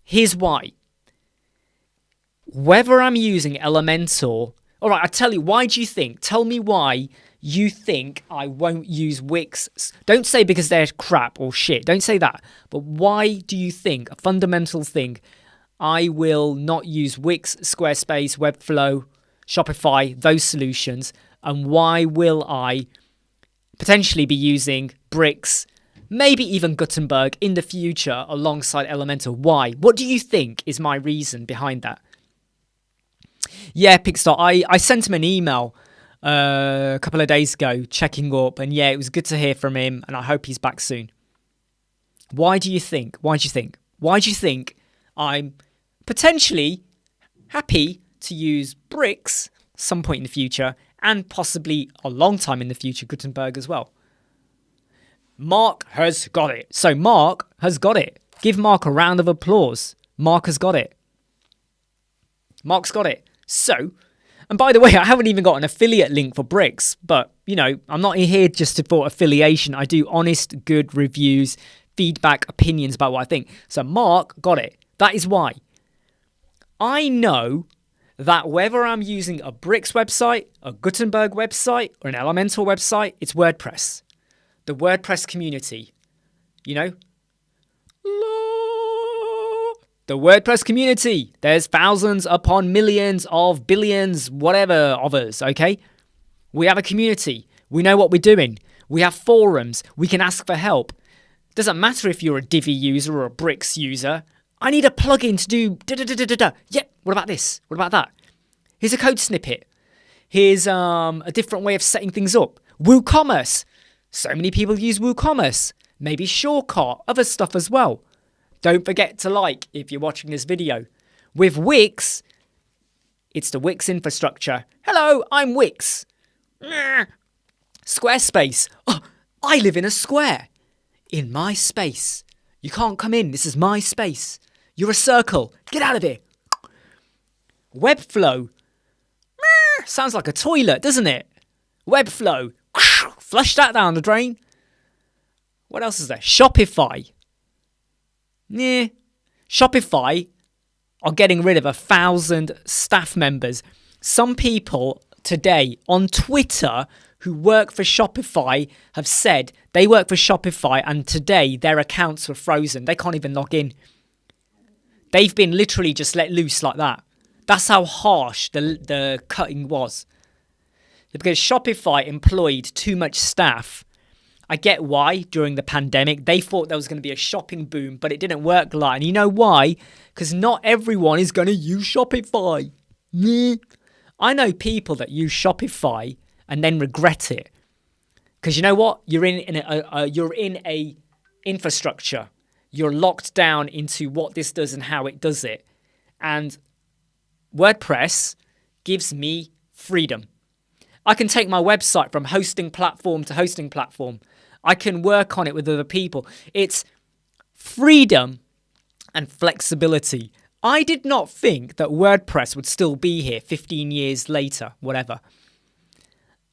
Here's why. Whether I'm using Elementor... All right, I'll tell you. Why do you think? Tell me why you think I won't use Wix. Don't say because they're crap or shit. Don't say that. But why do you think, a fundamental thing, I will not use Wix, Squarespace, Webflow, Shopify, those solutions? And why will I potentially be using Bricks, maybe even Gutenberg in the future alongside Elementor? Why? What do you think is my reason behind that? Yeah, Pixar, I sent him an email a couple of days ago checking up, and yeah, it was good to hear from him, and I hope he's back soon. Why do you think? Why do you think I'm potentially happy to use Bricks some point in the future, and possibly a long time in the future, Gutenberg as well? Mark has got it. So Mark has got it. Give Mark a round of applause. Mark has got it. Mark's got it. So, and by the way, I haven't even got an affiliate link for Bricks, but, you know, I'm not here just for affiliation. I do honest, good reviews, feedback, opinions about what I think. So Mark got it. That is why. I know that whether I'm using a Bricks website, a Gutenberg website, or an Elementor website, it's WordPress. The WordPress community. You know? The WordPress community. There's thousands upon millions of billions, whatever of us, okay? We have a community. We know what we're doing. We have forums. We can ask for help. Doesn't matter if you're a Divi user or a Bricks user. I need a plugin to do da-da-da-da-da-da. Yeah, what about this? What about that? Here's a code snippet. Here's a different way of setting things up. WooCommerce. So many people use WooCommerce. Maybe Shortcut, other stuff as well. Don't forget to like if you're watching this video. With Wix, it's the Wix infrastructure. Hello, I'm Wix. Squarespace. Oh, I live in a square. In my space. You can't come in. This is my space. You're a circle. Get out of here. Webflow. Sounds like a toilet, doesn't it? Webflow. Flush that down the drain. What else is there? Shopify. Yeah. Shopify are getting rid of 1,000 staff members. Some people today on Twitter who work for Shopify have said they work for Shopify and today their accounts were frozen. They can't even log in. They've been literally just let loose like that. That's how harsh the cutting was. Because Shopify employed too much staff. I get why during the pandemic. They thought there was going to be a shopping boom, but it didn't work like that. And you know why? Because not everyone is going to use Shopify. I know people that use Shopify and then regret it. Because you know what? You're in a infrastructure. You're locked down into what this does and how it does it. And WordPress gives me freedom. I can take my website from hosting platform to hosting platform. I can work on it with other people. It's freedom and flexibility. I did not think that WordPress would still be here 15 years later, whatever.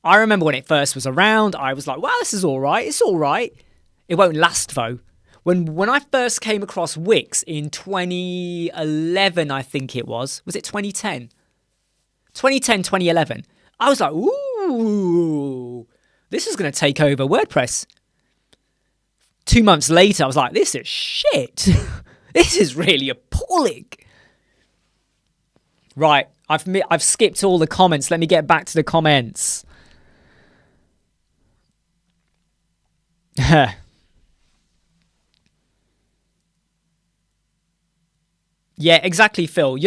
I remember when it first was around, I was like, well, this is all right. It's all right. It won't last, though. When I first came across Wix in 2011, I think it was. Was it 2010? 2010, 2011. I was like, ooh, this is going to take over WordPress. 2 months later, I was like, this is shit. This is really appalling. Right, I've skipped all the comments. Let me get back to the comments. Yeah, exactly, Phil.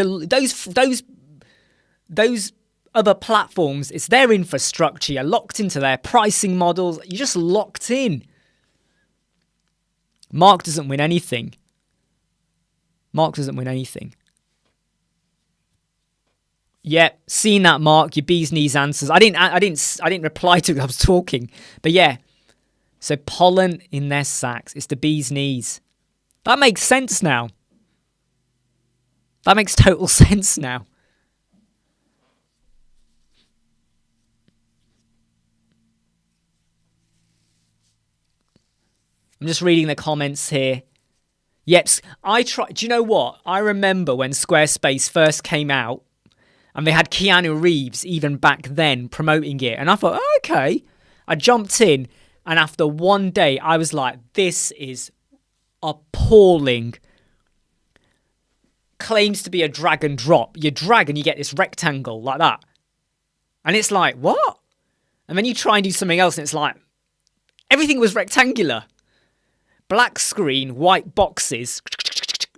Those other platforms, it's their infrastructure. You're locked into their pricing models. You're just locked in. Mark doesn't win anything. Mark doesn't win anything. Yeah, seen that, Mark. Your bee's knees answers. I didn't reply to it. I was talking, but yeah. So pollen in their sacks. It's the bee's knees. That makes sense now. That makes total sense now. I'm just reading the comments here. Yep, I tried. Do you know what? I remember when Squarespace first came out and they had Keanu Reeves even back then promoting it. And I thought, oh, okay. I jumped in, and after one day, I was like, this is appalling. Claims to be a drag and drop. You drag and you get this rectangle like that. And it's like, what? And then you try and do something else, and it's like, everything was rectangular. Black screen, white boxes.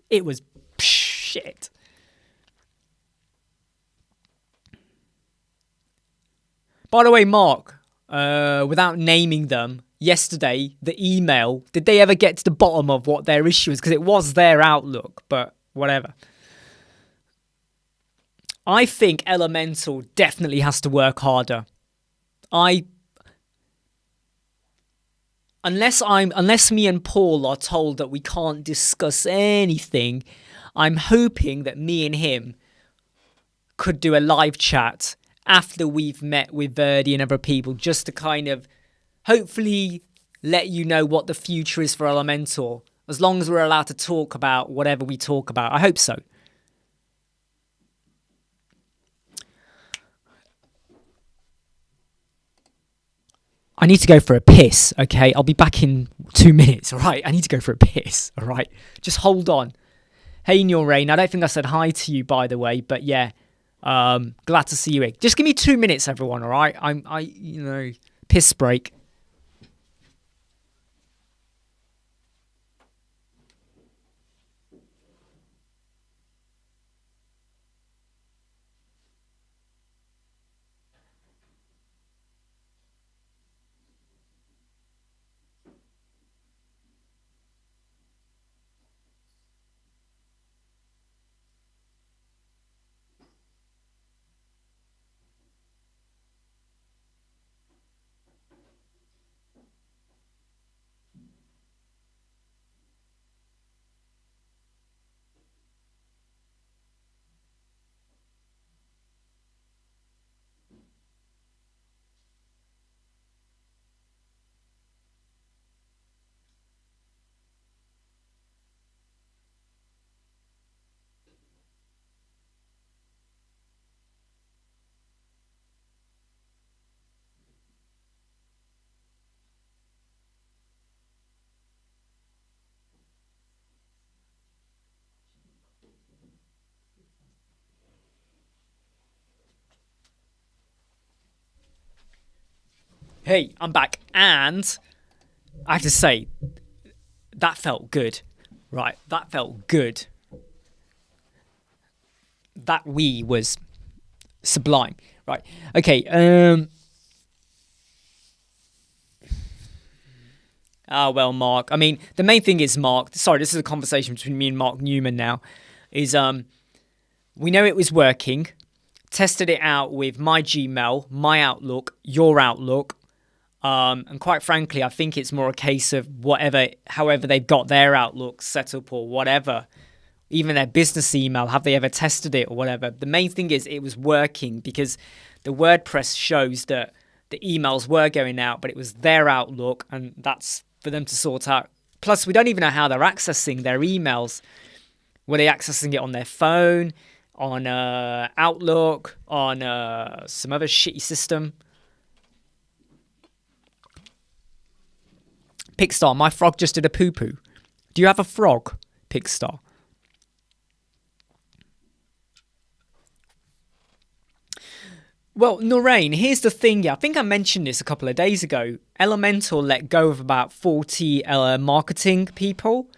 It was shit. By the way, Mark, without naming them, yesterday, the email, did they ever get to the bottom of what their issue is? Because it was their Outlook, but whatever. I think Elementor definitely has to work harder. Unless me and Paul are told that we can't discuss anything, I'm hoping that me and him could do a live chat after we've met with Verdi and other people, just to kind of hopefully let you know what the future is for Elementor, as long as we're allowed to talk about whatever we talk about. I hope so. I need to go for a piss, okay? I'll be back in 2 minutes, all right? I need to go for a piss, all right? Just hold on. Hey, Noreen, I don't think I said hi to you, by the way, but yeah, glad to see you. Just give me 2 minutes, everyone, all right? Piss break. Hey, I'm back, and I have to say, that felt good. Right, that felt good. That was sublime. Right, okay, well, Mark, I mean, the main thing is, Mark, sorry, this is a conversation between me and Mark Newman now, is, we know it was working, tested it out with my Gmail, my Outlook, your Outlook, and quite frankly, I think it's more a case of however they've got their Outlook set up or whatever, even their business email, have they ever tested it or whatever. The main thing is it was working, because the WordPress shows that the emails were going out, but it was their Outlook, and that's for them to sort out. Plus, we don't even know how they're accessing their emails. Were they accessing it on their phone, on Outlook, on some other shitty system? Pickstar, my frog just did a poo-poo. Do you have a frog, Pickstar? Well, Noreen, here's the thing. Yeah, I think I mentioned this a couple of days ago. Elementor let go of about 40 marketing people.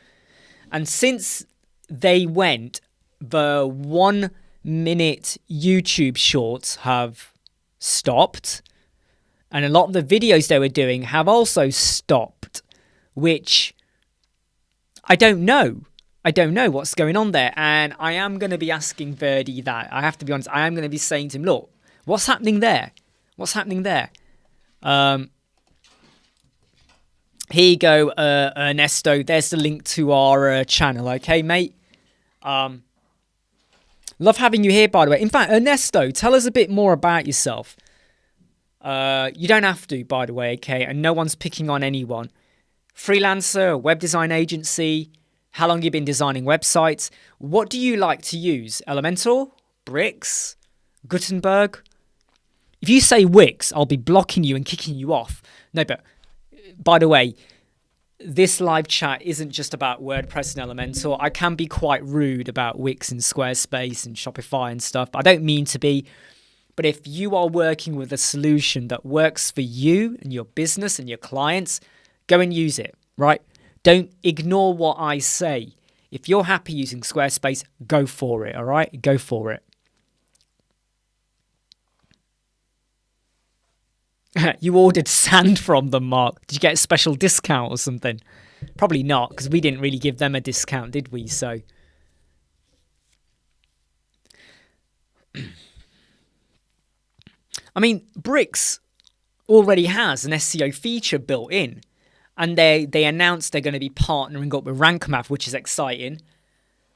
And since they went, the 1 minute YouTube shorts have stopped. And a lot of the videos they were doing have also stopped, which I don't know. I don't know what's going on there. And I am going to be asking Verdi that. I have to be honest. I am going to be saying to him, look, what's happening there? What's happening there? Here you go, Ernesto. There's the link to our channel, okay, mate? Love having you here, by the way. In fact, Ernesto, tell us a bit more about yourself. You don't have to, by the way, okay? And no one's picking on anyone. Freelancer, web design agency, how long you been designing websites? What do you like to use? Elementor? Bricks? Gutenberg? If you say Wix, I'll be blocking you and kicking you off. No, but by the way, this live chat isn't just about WordPress and Elementor. I can be quite rude about Wix and Squarespace and Shopify and stuff. I don't mean to be. But if you are working with a solution that works for you and your business and your clients, go and use it, right? Don't ignore what I say. If you're happy using Squarespace, go for it, all right? Go for it. You ordered sand from them, Mark. Did you get a special discount or something? Probably not, because we didn't really give them a discount, did we? So, I mean, Bricks already has an SEO feature built in. And they announced they're going to be partnering up with Rank Math, which is exciting.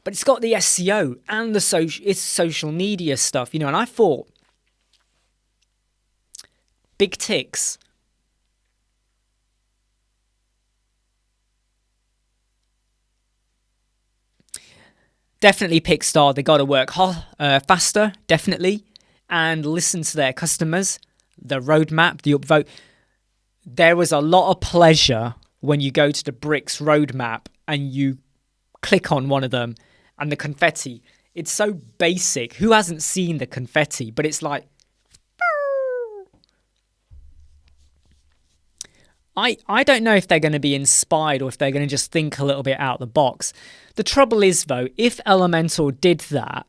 But it's got the SEO and it's social media stuff, you know. And I thought, big ticks. Definitely Pickstar. They got to work faster, definitely, and listen to their customers. The roadmap, the upvote. There was a lot of pleasure when you go to the Bricks roadmap and you click on one of them and the confetti. It's so basic. Who hasn't seen the confetti? But it's like, I don't know if they're going to be inspired or if they're going to just think a little bit out the box. The trouble is, though, if Elementor did that,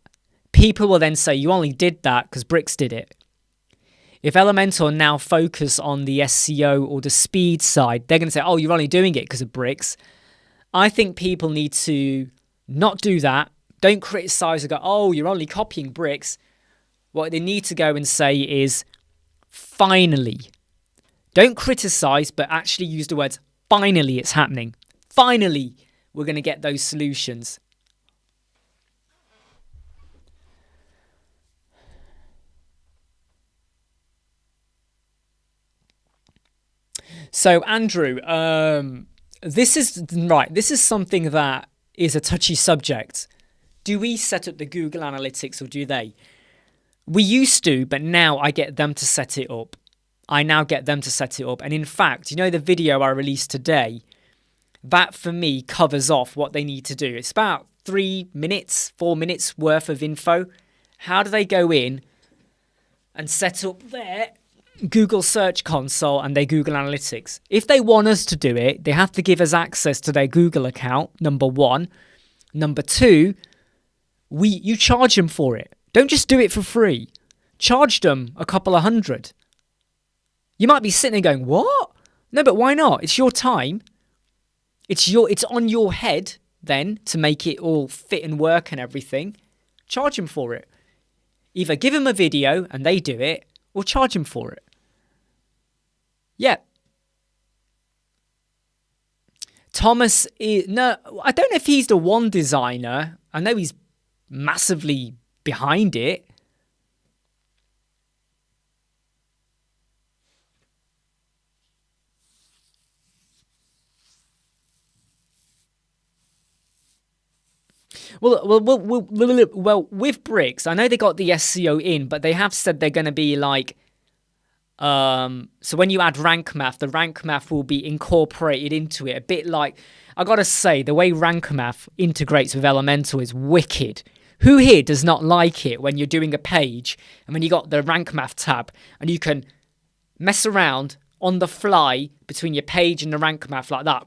people will then say, you only did that because Bricks did it. If Elementor now focus on the SEO or the speed side, they're going to say, oh, you're only doing it because of Bricks. I think people need to not do that. Don't criticize and go, oh, you're only copying Bricks. What they need to go and say is, finally. Don't criticize, but actually use the words, finally it's happening. Finally, we're going to get those solutions. So, Andrew, this is something that is a touchy subject. Do we set up the Google Analytics or do they? We used to, but now I get them to set it up. And in fact, you know the video I released today, that for me covers off what they need to do. It's about 4 minutes worth of info. How do they go in and set up their Google Search Console and their Google Analytics? If they want us to do it, they have to give us access to their Google account, number one. Number two, you charge them for it. Don't just do it for free. Charge them a couple of $100. You might be sitting there going, what? No, but why not? It's your time. It's on your head then to make it all fit and work and everything. Charge them for it. Either give them a video and they do it, or charge them for it. Yeah. Thomas no, I don't know if he's the one designer. I know he's massively behind it. Well, with Bricks, I know they got the SEO in, but they have said they're going to be like, so when you add rank math, the rank math will be incorporated into it. A bit like, I got to say, the way rank math integrates with Elementor is wicked. Who here does not like it when you're doing a page and when you got the rank math tab and you can mess around on the fly between your page and the rank math like that?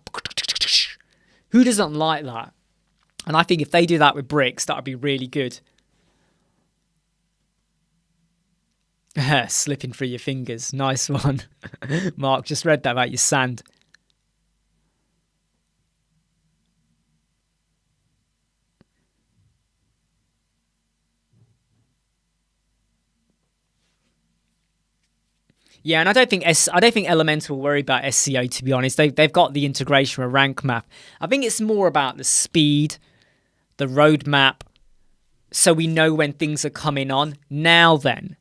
Who doesn't like that? And I think if they do that with Bricks, that would be really good. Slipping through your fingers. Nice one. Mark, just read that about your sand. Yeah, and I don't think Elementor will worry about SEO, to be honest. They've got the integration with Rank Math. I think it's more about the speed, the roadmap, so we know when things are coming on. Now then,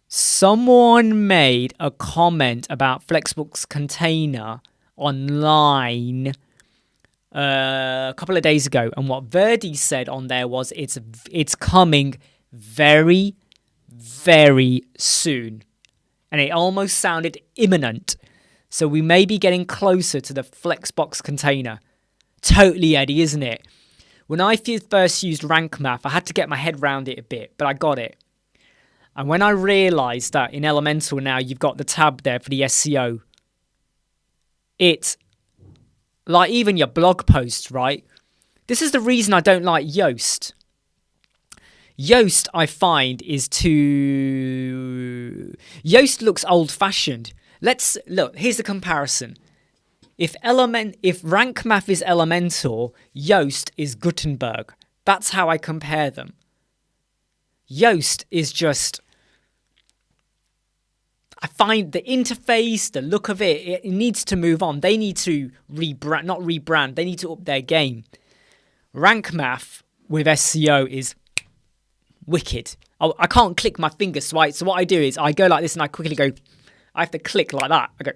someone made a comment about Flexbox Container online a couple of days ago, and what Verdi said on there was it's coming very, very soon, and it almost sounded imminent. So we may be getting closer to the Flexbox Container. Totally, Eddie, isn't it? When I first used Rank Math, I had to get my head around it a bit, but I got it. And when I realised that in Elementor now you've got the tab there for the SEO, it's like even your blog posts, right? This is the reason I don't like Yoast. Yoast, I find, Yoast looks old-fashioned. Let's look. Here's the comparison. If Rank Math is Elementor, Yoast is Gutenberg. That's how I compare them. Yoast is just, I find the interface, the look of it needs to move on. They need to not rebrand. They need to up their game. Rank Math with SEO is wicked. I can't click my fingers, right? So what I do is I go like this and I quickly go, I have to click like that. I go,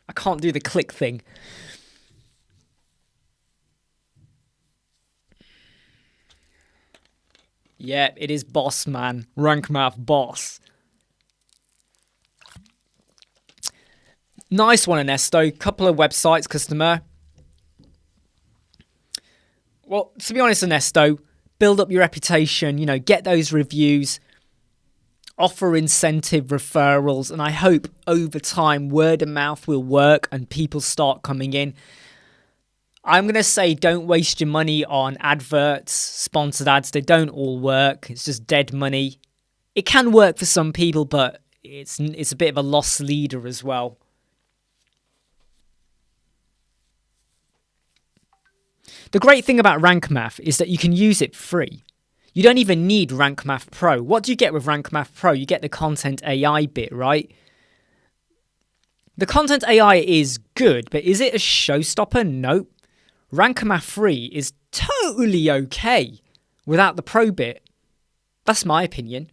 I can't do the click thing. Yeah, it is boss, man. Rank Math boss. Nice one, Ernesto. Couple of websites, customer. Well, to be honest, Ernesto, build up your reputation, get those reviews, offer incentive referrals, and I hope over time word of mouth will work and people start coming in. I'm going to say don't waste your money on adverts, sponsored ads. They don't all work. It's just dead money. It can work for some people, but it's a bit of a loss leader as well. The great thing about Rank Math is that you can use it free. You don't even need Rank Math Pro. What do you get with Rank Math Pro? You get the Content AI bit, right? The Content AI is good, but is it a showstopper? Nope. Rank Math Free is totally okay without the Pro bit. That's my opinion.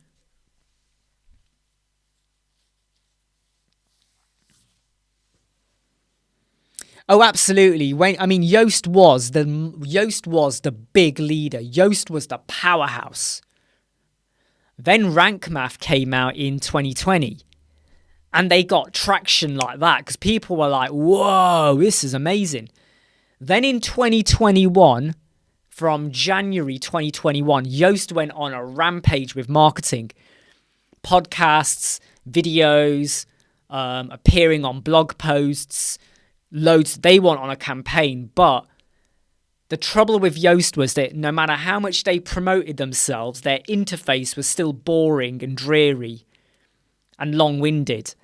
Oh, absolutely. Yoast was the big leader. Yoast was the powerhouse. Then Rank Math came out in 2020. And they got traction like that because people were like, whoa, this is amazing. Then in 2021, from January 2021, Yoast went on a rampage with marketing. Podcasts, videos, appearing on blog posts, loads. They went on a campaign, but the trouble with Yoast was that no matter how much they promoted themselves, their interface was still boring and dreary and long-winded.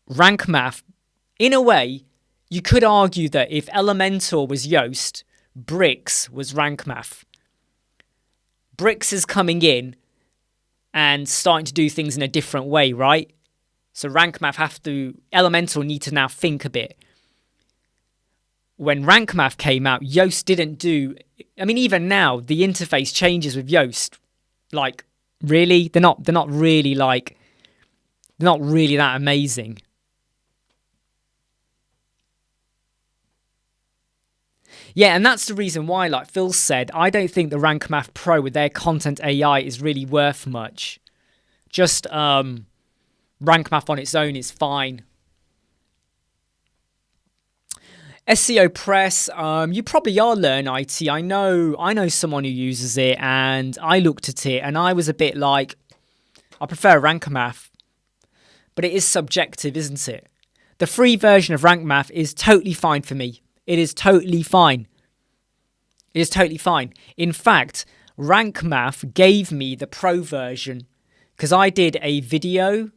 Rank Math, in a way, you could argue that if Elementor was Yoast, Bricks was Rank Math. Bricks is coming in and starting to do things in a different way, right? So Rank Math Elementor need to now think a bit. When Rank Math came out, Yoast didn't do, even now, the interface changes with Yoast. Like, really? They're not really that amazing. Yeah, and that's the reason why, like Phil said, I don't think the Rank Math Pro with their Content AI is really worth much. Just Rank Math on its own is fine. SEO Press, you probably are Learn IT. I know someone who uses it, and I looked at it, and I was a bit like, I prefer Rank Math. But it is subjective, isn't it? The free version of Rank Math is totally fine for me. It is totally fine. It is totally fine. In fact, Rank Math gave me the pro version because I did a video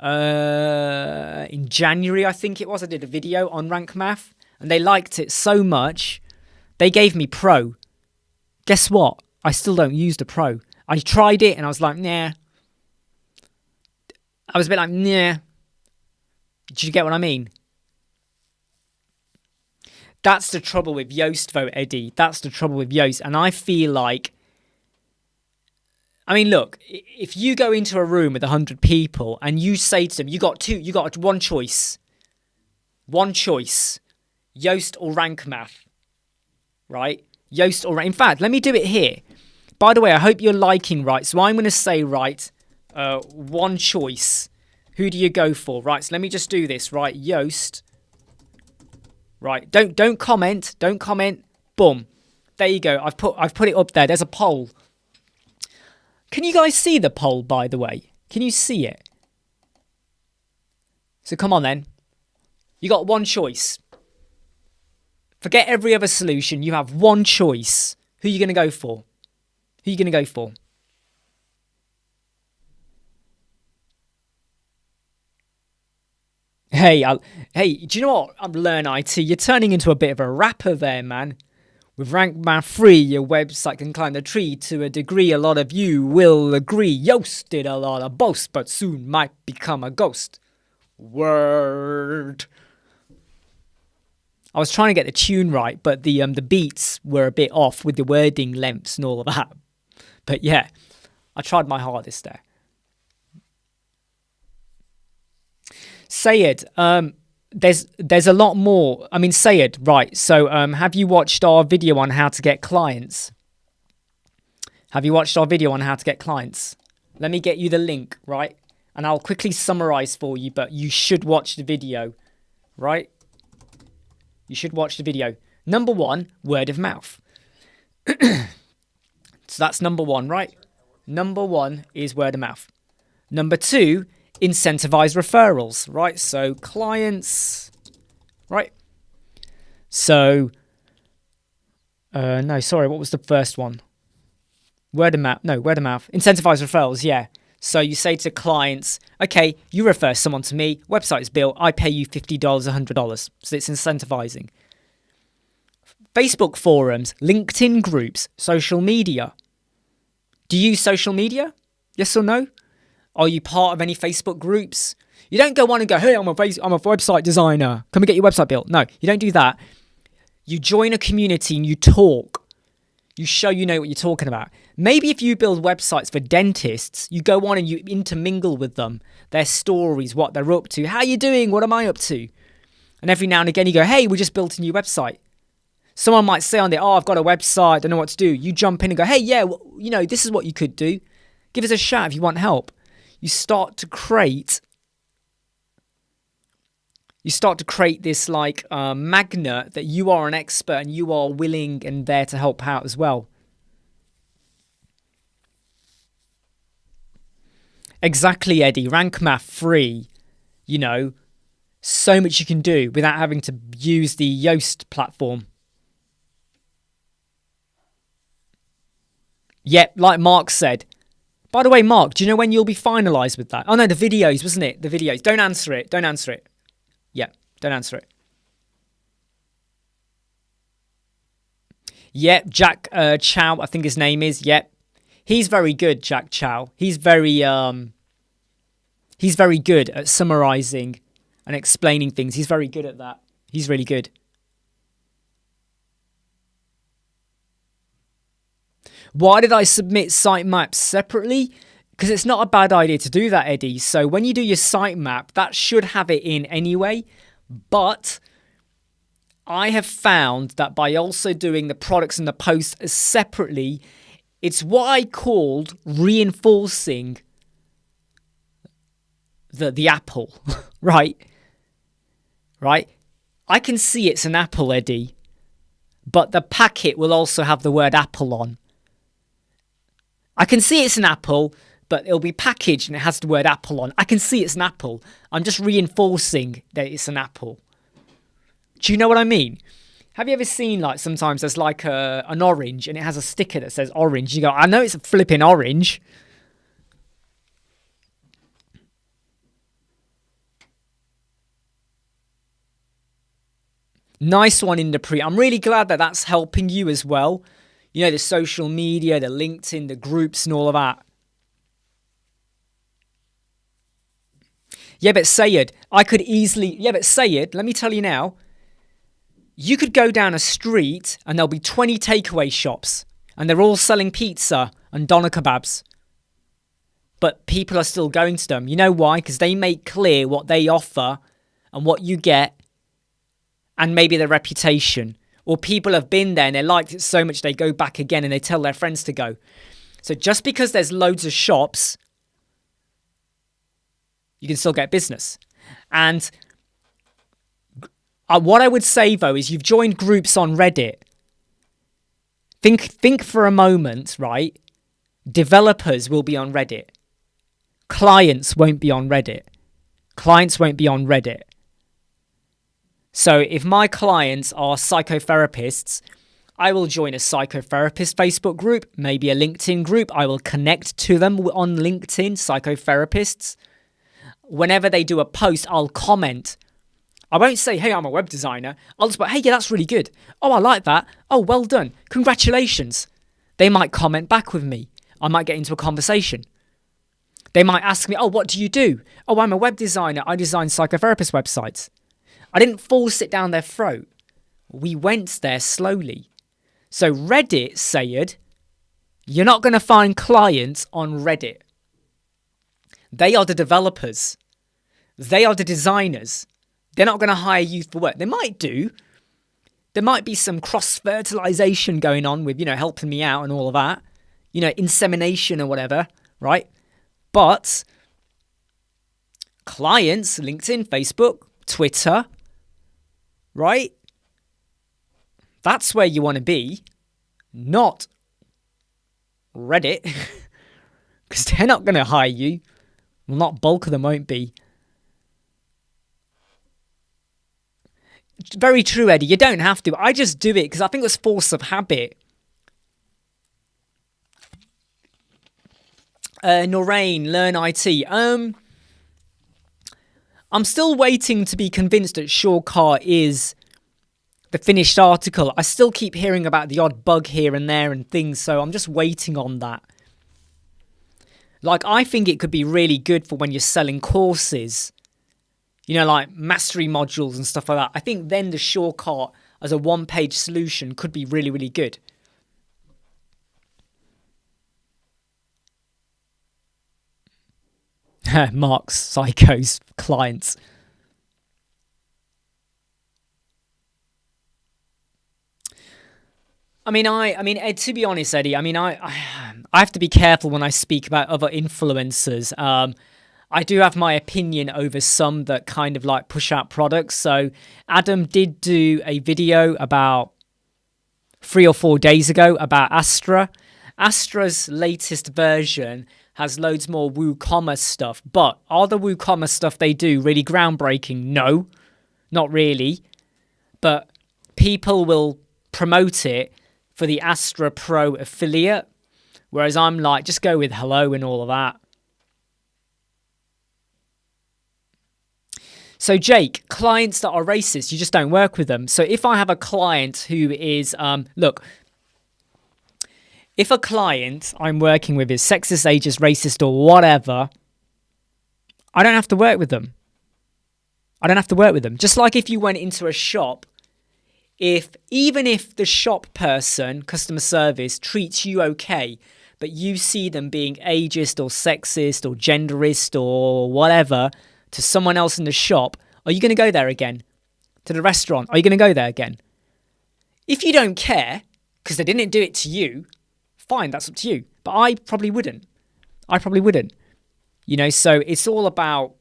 in January, I think it was. I did a video on Rank Math and they liked it so much, they gave me pro. Guess what? I still don't use the pro. I tried it and I was like, nah. I was a bit like, nah. Did you get what I mean? That's the trouble with Yoast, though, Eddie. That's the trouble with Yoast. And I feel like, I mean, look, if you go into a room with 100 people and you say to them, you got one choice, Yoast or rank math, right? Yoast or, in fact, let me do it here. By the way, I hope you're liking, right? So I'm going to say, right, one choice. Who do you go for? Right, so let me just do this, right? Yoast. Right, don't comment. Boom. There you go. I've put it up there. There's a poll. Can you guys see the poll, by the way? Can you see it? So come on then. You got one choice. Forget every other solution. You have one choice. Who are you going to go for? Who are you going to go for? Hey, do you know what? I'm Learn IT. You're turning into a bit of a rapper there, man. With Rank Math 3, your website can climb the tree to a degree a lot of you will agree. Yoast did a lot of boasts, but soon might become a ghost. Word. I was trying to get the tune right, but the beats were a bit off with the wording lengths and all of that. But yeah, I tried my hardest there. Sayed, there's a lot more. I mean, Sayed, right. So have you watched our video on how to get clients? Have you watched our video on how to get clients? Let me get you the link, right? And I'll quickly summarize for you, but you should watch the video, right? You should watch the video. Number one, word of mouth. So that's number one, right? Number one is word of mouth. Number two, incentivize referrals, right? So clients, right? So, no, sorry, what was the first one? Word of mouth, no, word of mouth. Incentivize referrals, yeah. So you say to clients, okay, you refer someone to me, website is built, I pay you $50, $100. So it's incentivizing. Facebook forums, LinkedIn groups, social media. Do you use social media? Yes or no? Are you part of any Facebook groups? You don't go on and go, hey, I'm a website designer. Come and get your website built. No, you don't do that. You join a community and you talk. You show you know what you're talking about. Maybe if you build websites for dentists, you go on and you intermingle with them, their stories, what they're up to. How are you doing? What am I up to? And every now and again you go, hey, we just built a new website. Someone might say on there, oh, I've got a website, don't know what to do. You jump in and go, hey, yeah, well, you know, this is what you could do. Give us a shout if you want help. You start to create this like magnet that you are an expert and you are willing and there to help out as well. Exactly, Eddie. Rank Math 3, you know, so much you can do without having to use the Yoast platform. Yep, like Mark said. By the way, Mark, do you know when you'll be finalised with that? Oh, no, the videos, wasn't it? The videos. Don't answer it. Don't answer it. Yeah, don't answer it. Yep, Jack Chow, I think his name is. Yep. He's very good, Jack Chow. He's very good at summarising and explaining things. He's very good at that. He's really good. Why did I submit sitemaps separately? Because it's not a bad idea to do that, Eddie. So when you do your sitemap, that should have it in anyway. But I have found that by also doing the products and the posts separately, it's what I called reinforcing the apple, right? Right? I can see it's an apple, Eddie, but the packet will also have the word apple on. I can see it's an apple, but it'll be packaged and it has the word apple on. I can see it's an apple. I'm just reinforcing that it's an apple. Do you know what I mean? Have you ever seen, like, sometimes there's like an orange and it has a sticker that says orange. You go, I know it's a flipping orange. Nice one in the pre. I'm really glad that that's helping you as well. You know, the social media, the LinkedIn, the groups and all of that. Yeah, but Sayed, I could easily... Yeah, but Sayed, let me tell you now. You could go down a street and there'll be 20 takeaway shops and they're all selling pizza and doner kebabs. But people are still going to them. You know why? Because they make clear what they offer and what you get and maybe their reputation. Or people have been there and they liked it so much they go back again and they tell their friends to go. So just because there's loads of shops, you can still get business. And what I would say, though, is you've joined groups on Reddit. Think for a moment, right? Developers will be on Reddit. Clients won't be on Reddit. Clients won't be on Reddit. So if my clients are psychotherapists, I will join a psychotherapist Facebook group, maybe a LinkedIn group. I will connect to them on LinkedIn, psychotherapists. Whenever they do a post, I'll comment. I won't say, hey, I'm a web designer. I'll just be like, hey, yeah, that's really good. Oh, I like that. Oh, well done. Congratulations. They might comment back with me. I might get into a conversation. They might ask me, oh, what do you do? Oh, I'm a web designer. I design psychotherapist websites. I didn't force it down their throat. We went there slowly. So Reddit said, you're not going to find clients on Reddit. They are the developers. They are the designers. They're not going to hire you for work. They might do. There might be some cross-fertilization going on with, helping me out and all of that. Insemination or whatever, right? But clients, LinkedIn, Facebook, Twitter, right? That's where you want to be, not Reddit, because they're not going to hire you. Well, not bulk of them won't be. Very true, Eddie. You don't have to. I just do it because I think it's force of habit. Noreen, Learn IT. I'm still waiting to be convinced that Shortcut is the finished article. I still keep hearing about the odd bug here and there and things, so I'm just waiting on that. Like, I think it could be really good for when you're selling courses, like mastery modules and stuff like that. I think then the Shortcut as a one-page solution could be really, really good. Mark's psychos clients. I mean, Ed, to be honest, Eddie, I have to be careful when I speak about other influencers. I do have my opinion over some that kind of like push out products. So Adam did do a video about 3 or 4 days ago about Astra. Astra's latest version has loads more WooCommerce stuff. But are the WooCommerce stuff they do really groundbreaking? No, not really. But people will promote it for the Astra Pro affiliate. Whereas I'm like, just go with hello and all of that. So Jake, clients that are racist, you just don't work with them. So if I have a client who is, if a client I'm working with is sexist, ageist, racist or whatever, I don't have to work with them. I don't have to work with them. Just like if you went into a shop, even if the shop person, customer service, treats you okay, but you see them being ageist or sexist or genderist or whatever to someone else in the shop, are you going to go there again? To the restaurant, are you going to go there again? If you don't care, because they didn't do it to you, fine, that's up to you. But I probably wouldn't. So it's all about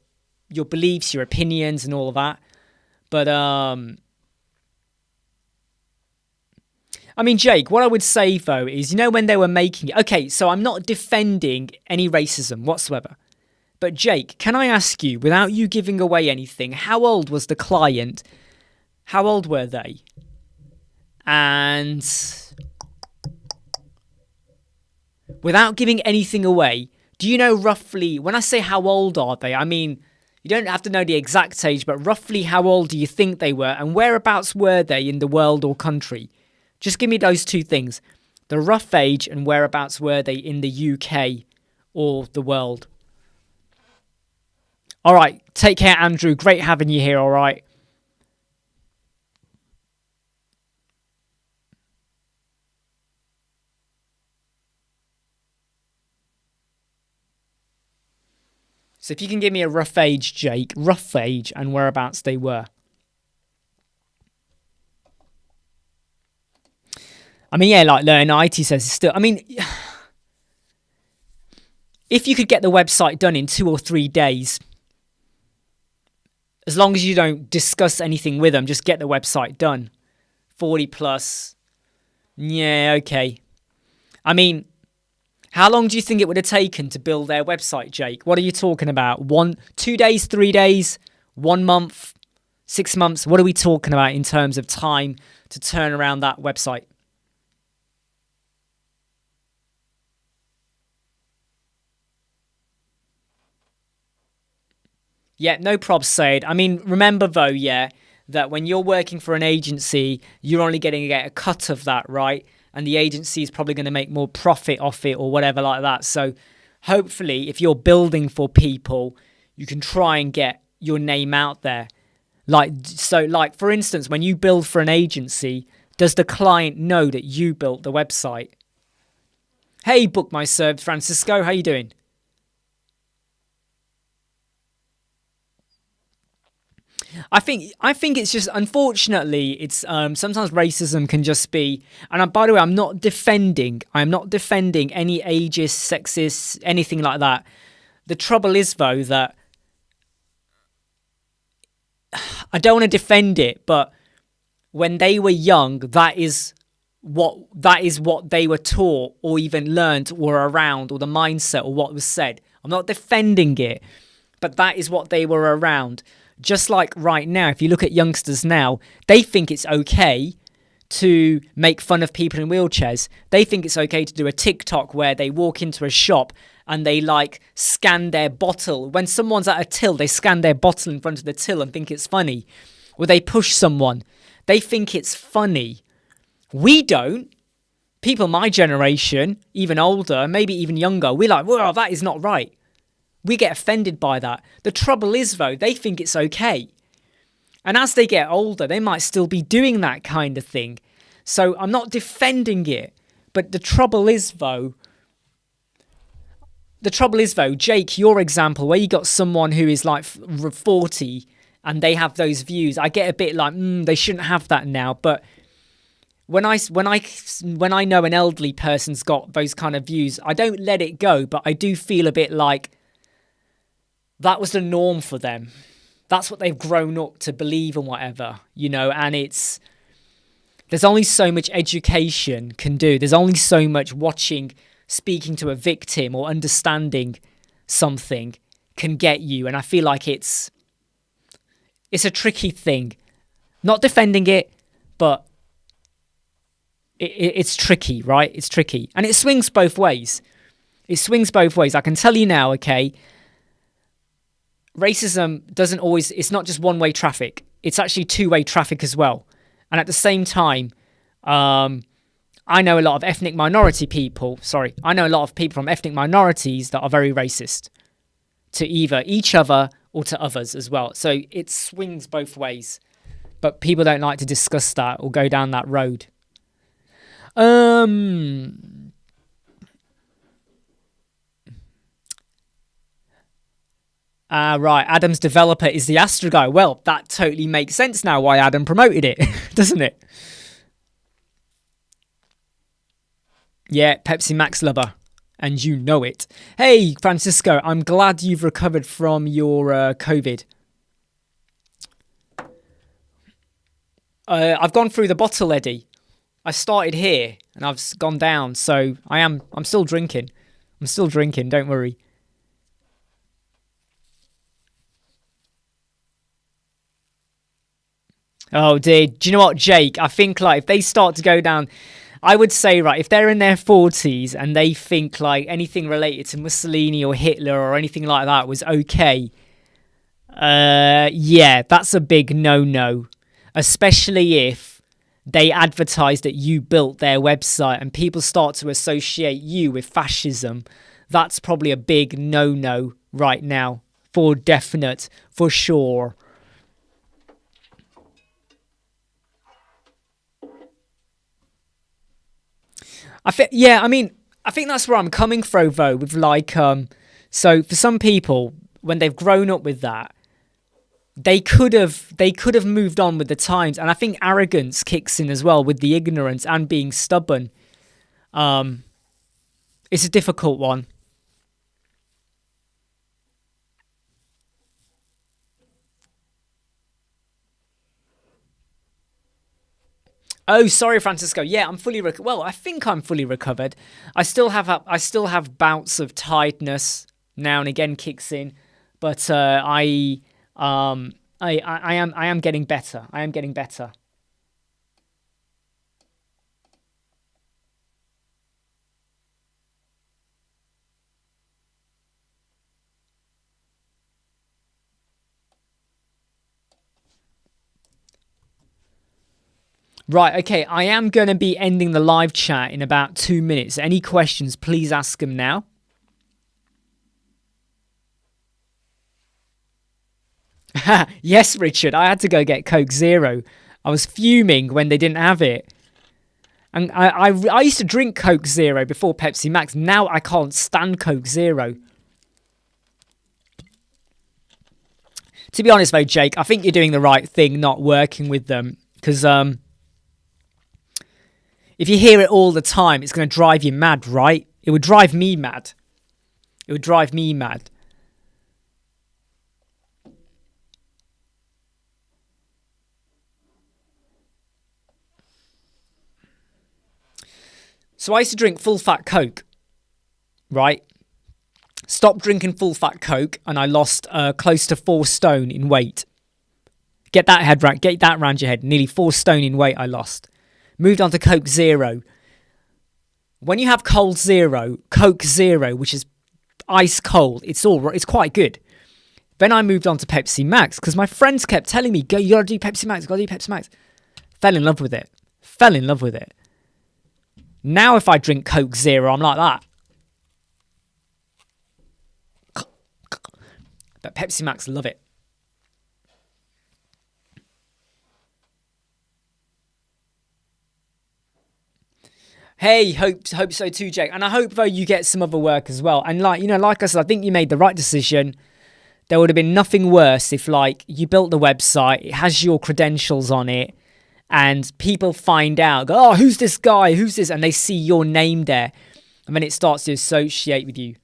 your beliefs, your opinions and all of that. But, Jake, what I would say, though, is, when they were making it... Okay, so I'm not defending any racism whatsoever. But, Jake, can I ask you, without you giving away anything, how old was the client? How old were they? And without giving anything away, do you know roughly... When I say how old are they, I mean... You don't have to know the exact age, but roughly how old do you think they were? And whereabouts were they in the world or country? Just give me those two things. The rough age and whereabouts were they in the UK or the world. All right. Take care, Andrew. Great having you here. All right. So if you can give me a rough age, Jake, rough age and whereabouts they were. I mean, yeah, like Learn IT says, it's still, I mean, if you could get the website done in 2 or 3 days, as long as you don't discuss anything with them, just get the website done. 40 plus. Yeah, okay. I mean, how long do you think it would have taken to build their website, Jake? What are you talking about? 2 days, 3 days, 1 month, 6 months? What are we talking about in terms of time to turn around that website? Yeah, no probs, Said. I mean, remember though, yeah, that when you're working for an agency, you're only getting to get a cut of that, right? And the agency is probably going to make more profit off it or whatever like that. So hopefully, if you're building for people, you can try and get your name out there. Like, for instance, when you build for an agency, does the client know that you built the website? Hey, Book My Serve, Francisco, how you doing? I think it's just, unfortunately, it's sometimes racism can just be, and by the way, I'm not defending any ageist, sexist, anything like that. The trouble is though that I don't want to defend it, but when they were young, that is what they were taught or even learned or around, or the mindset or what was said. I'm not defending it, but that is what they were around. Just like right now, if you look at youngsters now, they think it's okay to make fun of people in wheelchairs. They think it's okay to do a TikTok where they walk into a shop and they like scan their bottle. When someone's at a till, they scan their bottle in front of the till and think it's funny. Or they push someone. They think it's funny. We don't. People my generation, even older, maybe even younger, we're like, well, that is not right. We get offended by that. The trouble is, though, they think it's okay. And as they get older, they might still be doing that kind of thing. So I'm not defending it. But the trouble is, though, Jake, your example, where you got someone who is like 40 and they have those views, I get a bit like, they shouldn't have that now. But when I know an elderly person's got those kind of views, I don't let it go, but I do feel a bit like that was the norm for them. That's what they've grown up to believe and whatever, you know, and there's only so much education can do. There's only so much watching, speaking to a victim or understanding something can get you. And I feel like it's a tricky thing. Not defending it, but it's tricky, right? It's tricky. And it swings both ways. I can tell you now, okay, racism doesn't always, it's not just one-way traffic. It's actually two-way traffic as well. And at the same time, I know a lot of ethnic minority people, I know a lot of people from ethnic minorities that are very racist to either each other or to others as well. So it swings both ways. But people don't like to discuss that or go down that road. Right, Adam's developer is the Astra guy. Well, that totally makes sense now why Adam promoted it, doesn't it? Yeah, Pepsi Max lover. And you know it. Hey, Francisco, I'm glad you've recovered from your COVID. I've gone through the bottle, Eddie. I started here and I've gone down, so I'm still drinking. Don't worry. Oh dear, do you know what, Jake? I think like if they start to go down, I would say, right, if they're in their 40s and they think like anything related to Mussolini or Hitler or anything like that was okay, yeah, that's a big no-no. Especially if they advertise that you built their website and people start to associate you with fascism. That's probably a big no-no right now, for definite, for sure. I think that's where I'm coming from though, with like, so for some people, when they've grown up with that, they could have moved on with the times. And I think arrogance kicks in as well with the ignorance and being stubborn. It's a difficult one. Oh, sorry, Francisco. Yeah, I'm fully well. I think I'm fully recovered. I still have bouts of tiredness now and again kicks in, but I am getting better. I am getting better. Right, okay, I am going to be ending the live chat in about 2 minutes. Any questions, please ask them now. Yes, Richard, I had to go get Coke Zero. I was fuming when they didn't have it. And I used to drink Coke Zero before Pepsi Max. Now I can't stand Coke Zero. To be honest though, Jake, I think you're doing the right thing not working with them. Because if you hear it all the time, it's going to drive you mad, right? It would drive me mad. It would drive me mad. So I used to drink full-fat Coke, right? Stopped drinking full-fat Coke, and I lost close to 4 stone in weight. Get that around your head. Nearly 4 stone in weight I lost. Moved on to Coke Zero. When you have Coke Zero, which is ice cold, it's quite good. Then I moved on to Pepsi Max because my friends kept telling me, "Go, you gotta do Pepsi Max, gotta do Pepsi Max." Fell in love with it. Now if I drink Coke Zero, I'm like that. But Pepsi Max, love it. Hey, hope so too, Jake. And I hope though you get some other work as well. And like I said, I think you made the right decision. There would have been nothing worse if you built the website, it has your credentials on it, and people find out, go, "Oh, who's this guy? Who's this?" And they see your name there. And then it starts to associate with you.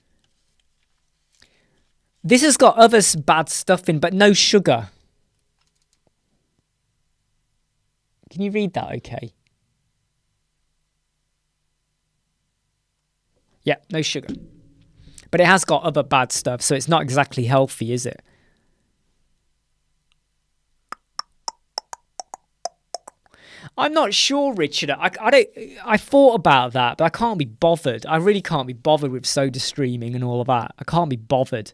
This has got other bad stuff in, but no sugar. Can you read that okay? Yeah, no sugar. But it has got other bad stuff, so it's not exactly healthy, is it? I'm not sure, Richard. I thought about that, but I can't be bothered. I really can't be bothered with soda streaming and all of that. I can't be bothered.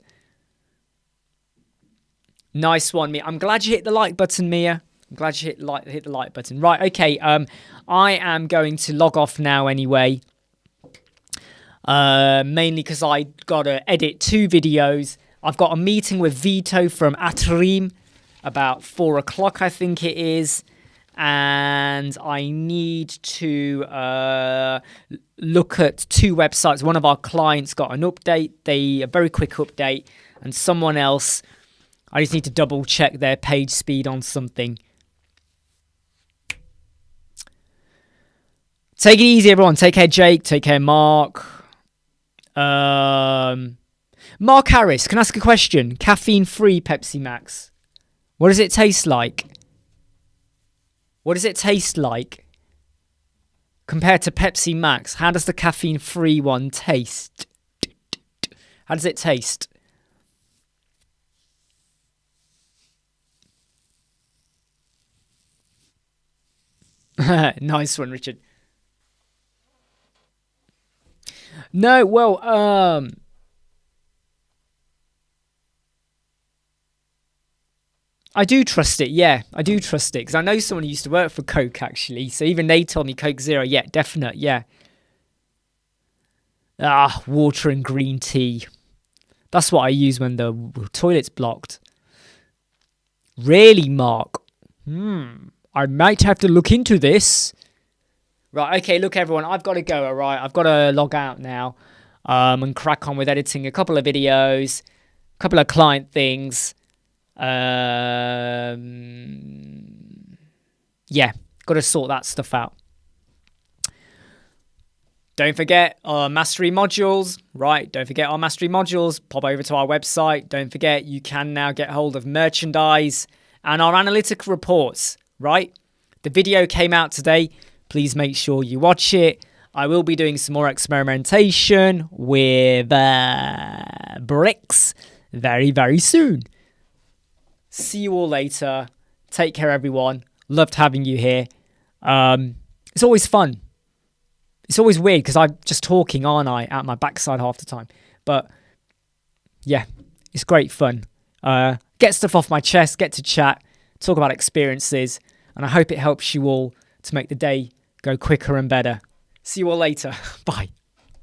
Nice one, Mia. I'm glad you hit the like button, Mia. I'm glad you hit the like button. Right, okay. I am going to log off now anyway. Mainly because I got to edit 2 videos. I've got a meeting with Vito from Atrim about 4 o'clock, I think it is. And I need to look at 2 websites. One of our clients got an update, a very quick update, and someone else, I just need to double check their page speed on something. Take it easy, everyone. Take care, Jake. Take care, Mark. Mark Harris, can I ask a question? Caffeine-free Pepsi Max. What does it taste like? What does it taste like compared to Pepsi Max? How does the caffeine-free one taste? How does it taste? Nice one, Richard. No, well, I do trust it, yeah. I do trust it, because I know someone who used to work for Coke, actually. So even they told me Coke Zero, yeah, definite, yeah. Water and green tea. That's what I use when the toilet's blocked. Really, Mark? I might have to look into this. Right, okay, look, everyone, I've got to go, all right? I've got to log out now and crack on with editing a couple of videos. couple of client things. Yeah, got to sort that stuff out. Don't forget our mastery modules, right? Don't forget our mastery modules. Pop over to our website. Don't forget you can now get hold of merchandise and our analytical reports, right? The video came out today. Please make sure you watch it. I will be doing some more experimentation with bricks very, very soon. See you all later. Take care, everyone. Loved having you here. It's always fun. It's always weird because I'm just talking, aren't I, at my backside half the time. But yeah, it's great fun. Get stuff off my chest, get to chat, talk about experiences, and I hope it helps you all to make the day go quicker and better. See you all later. Bye.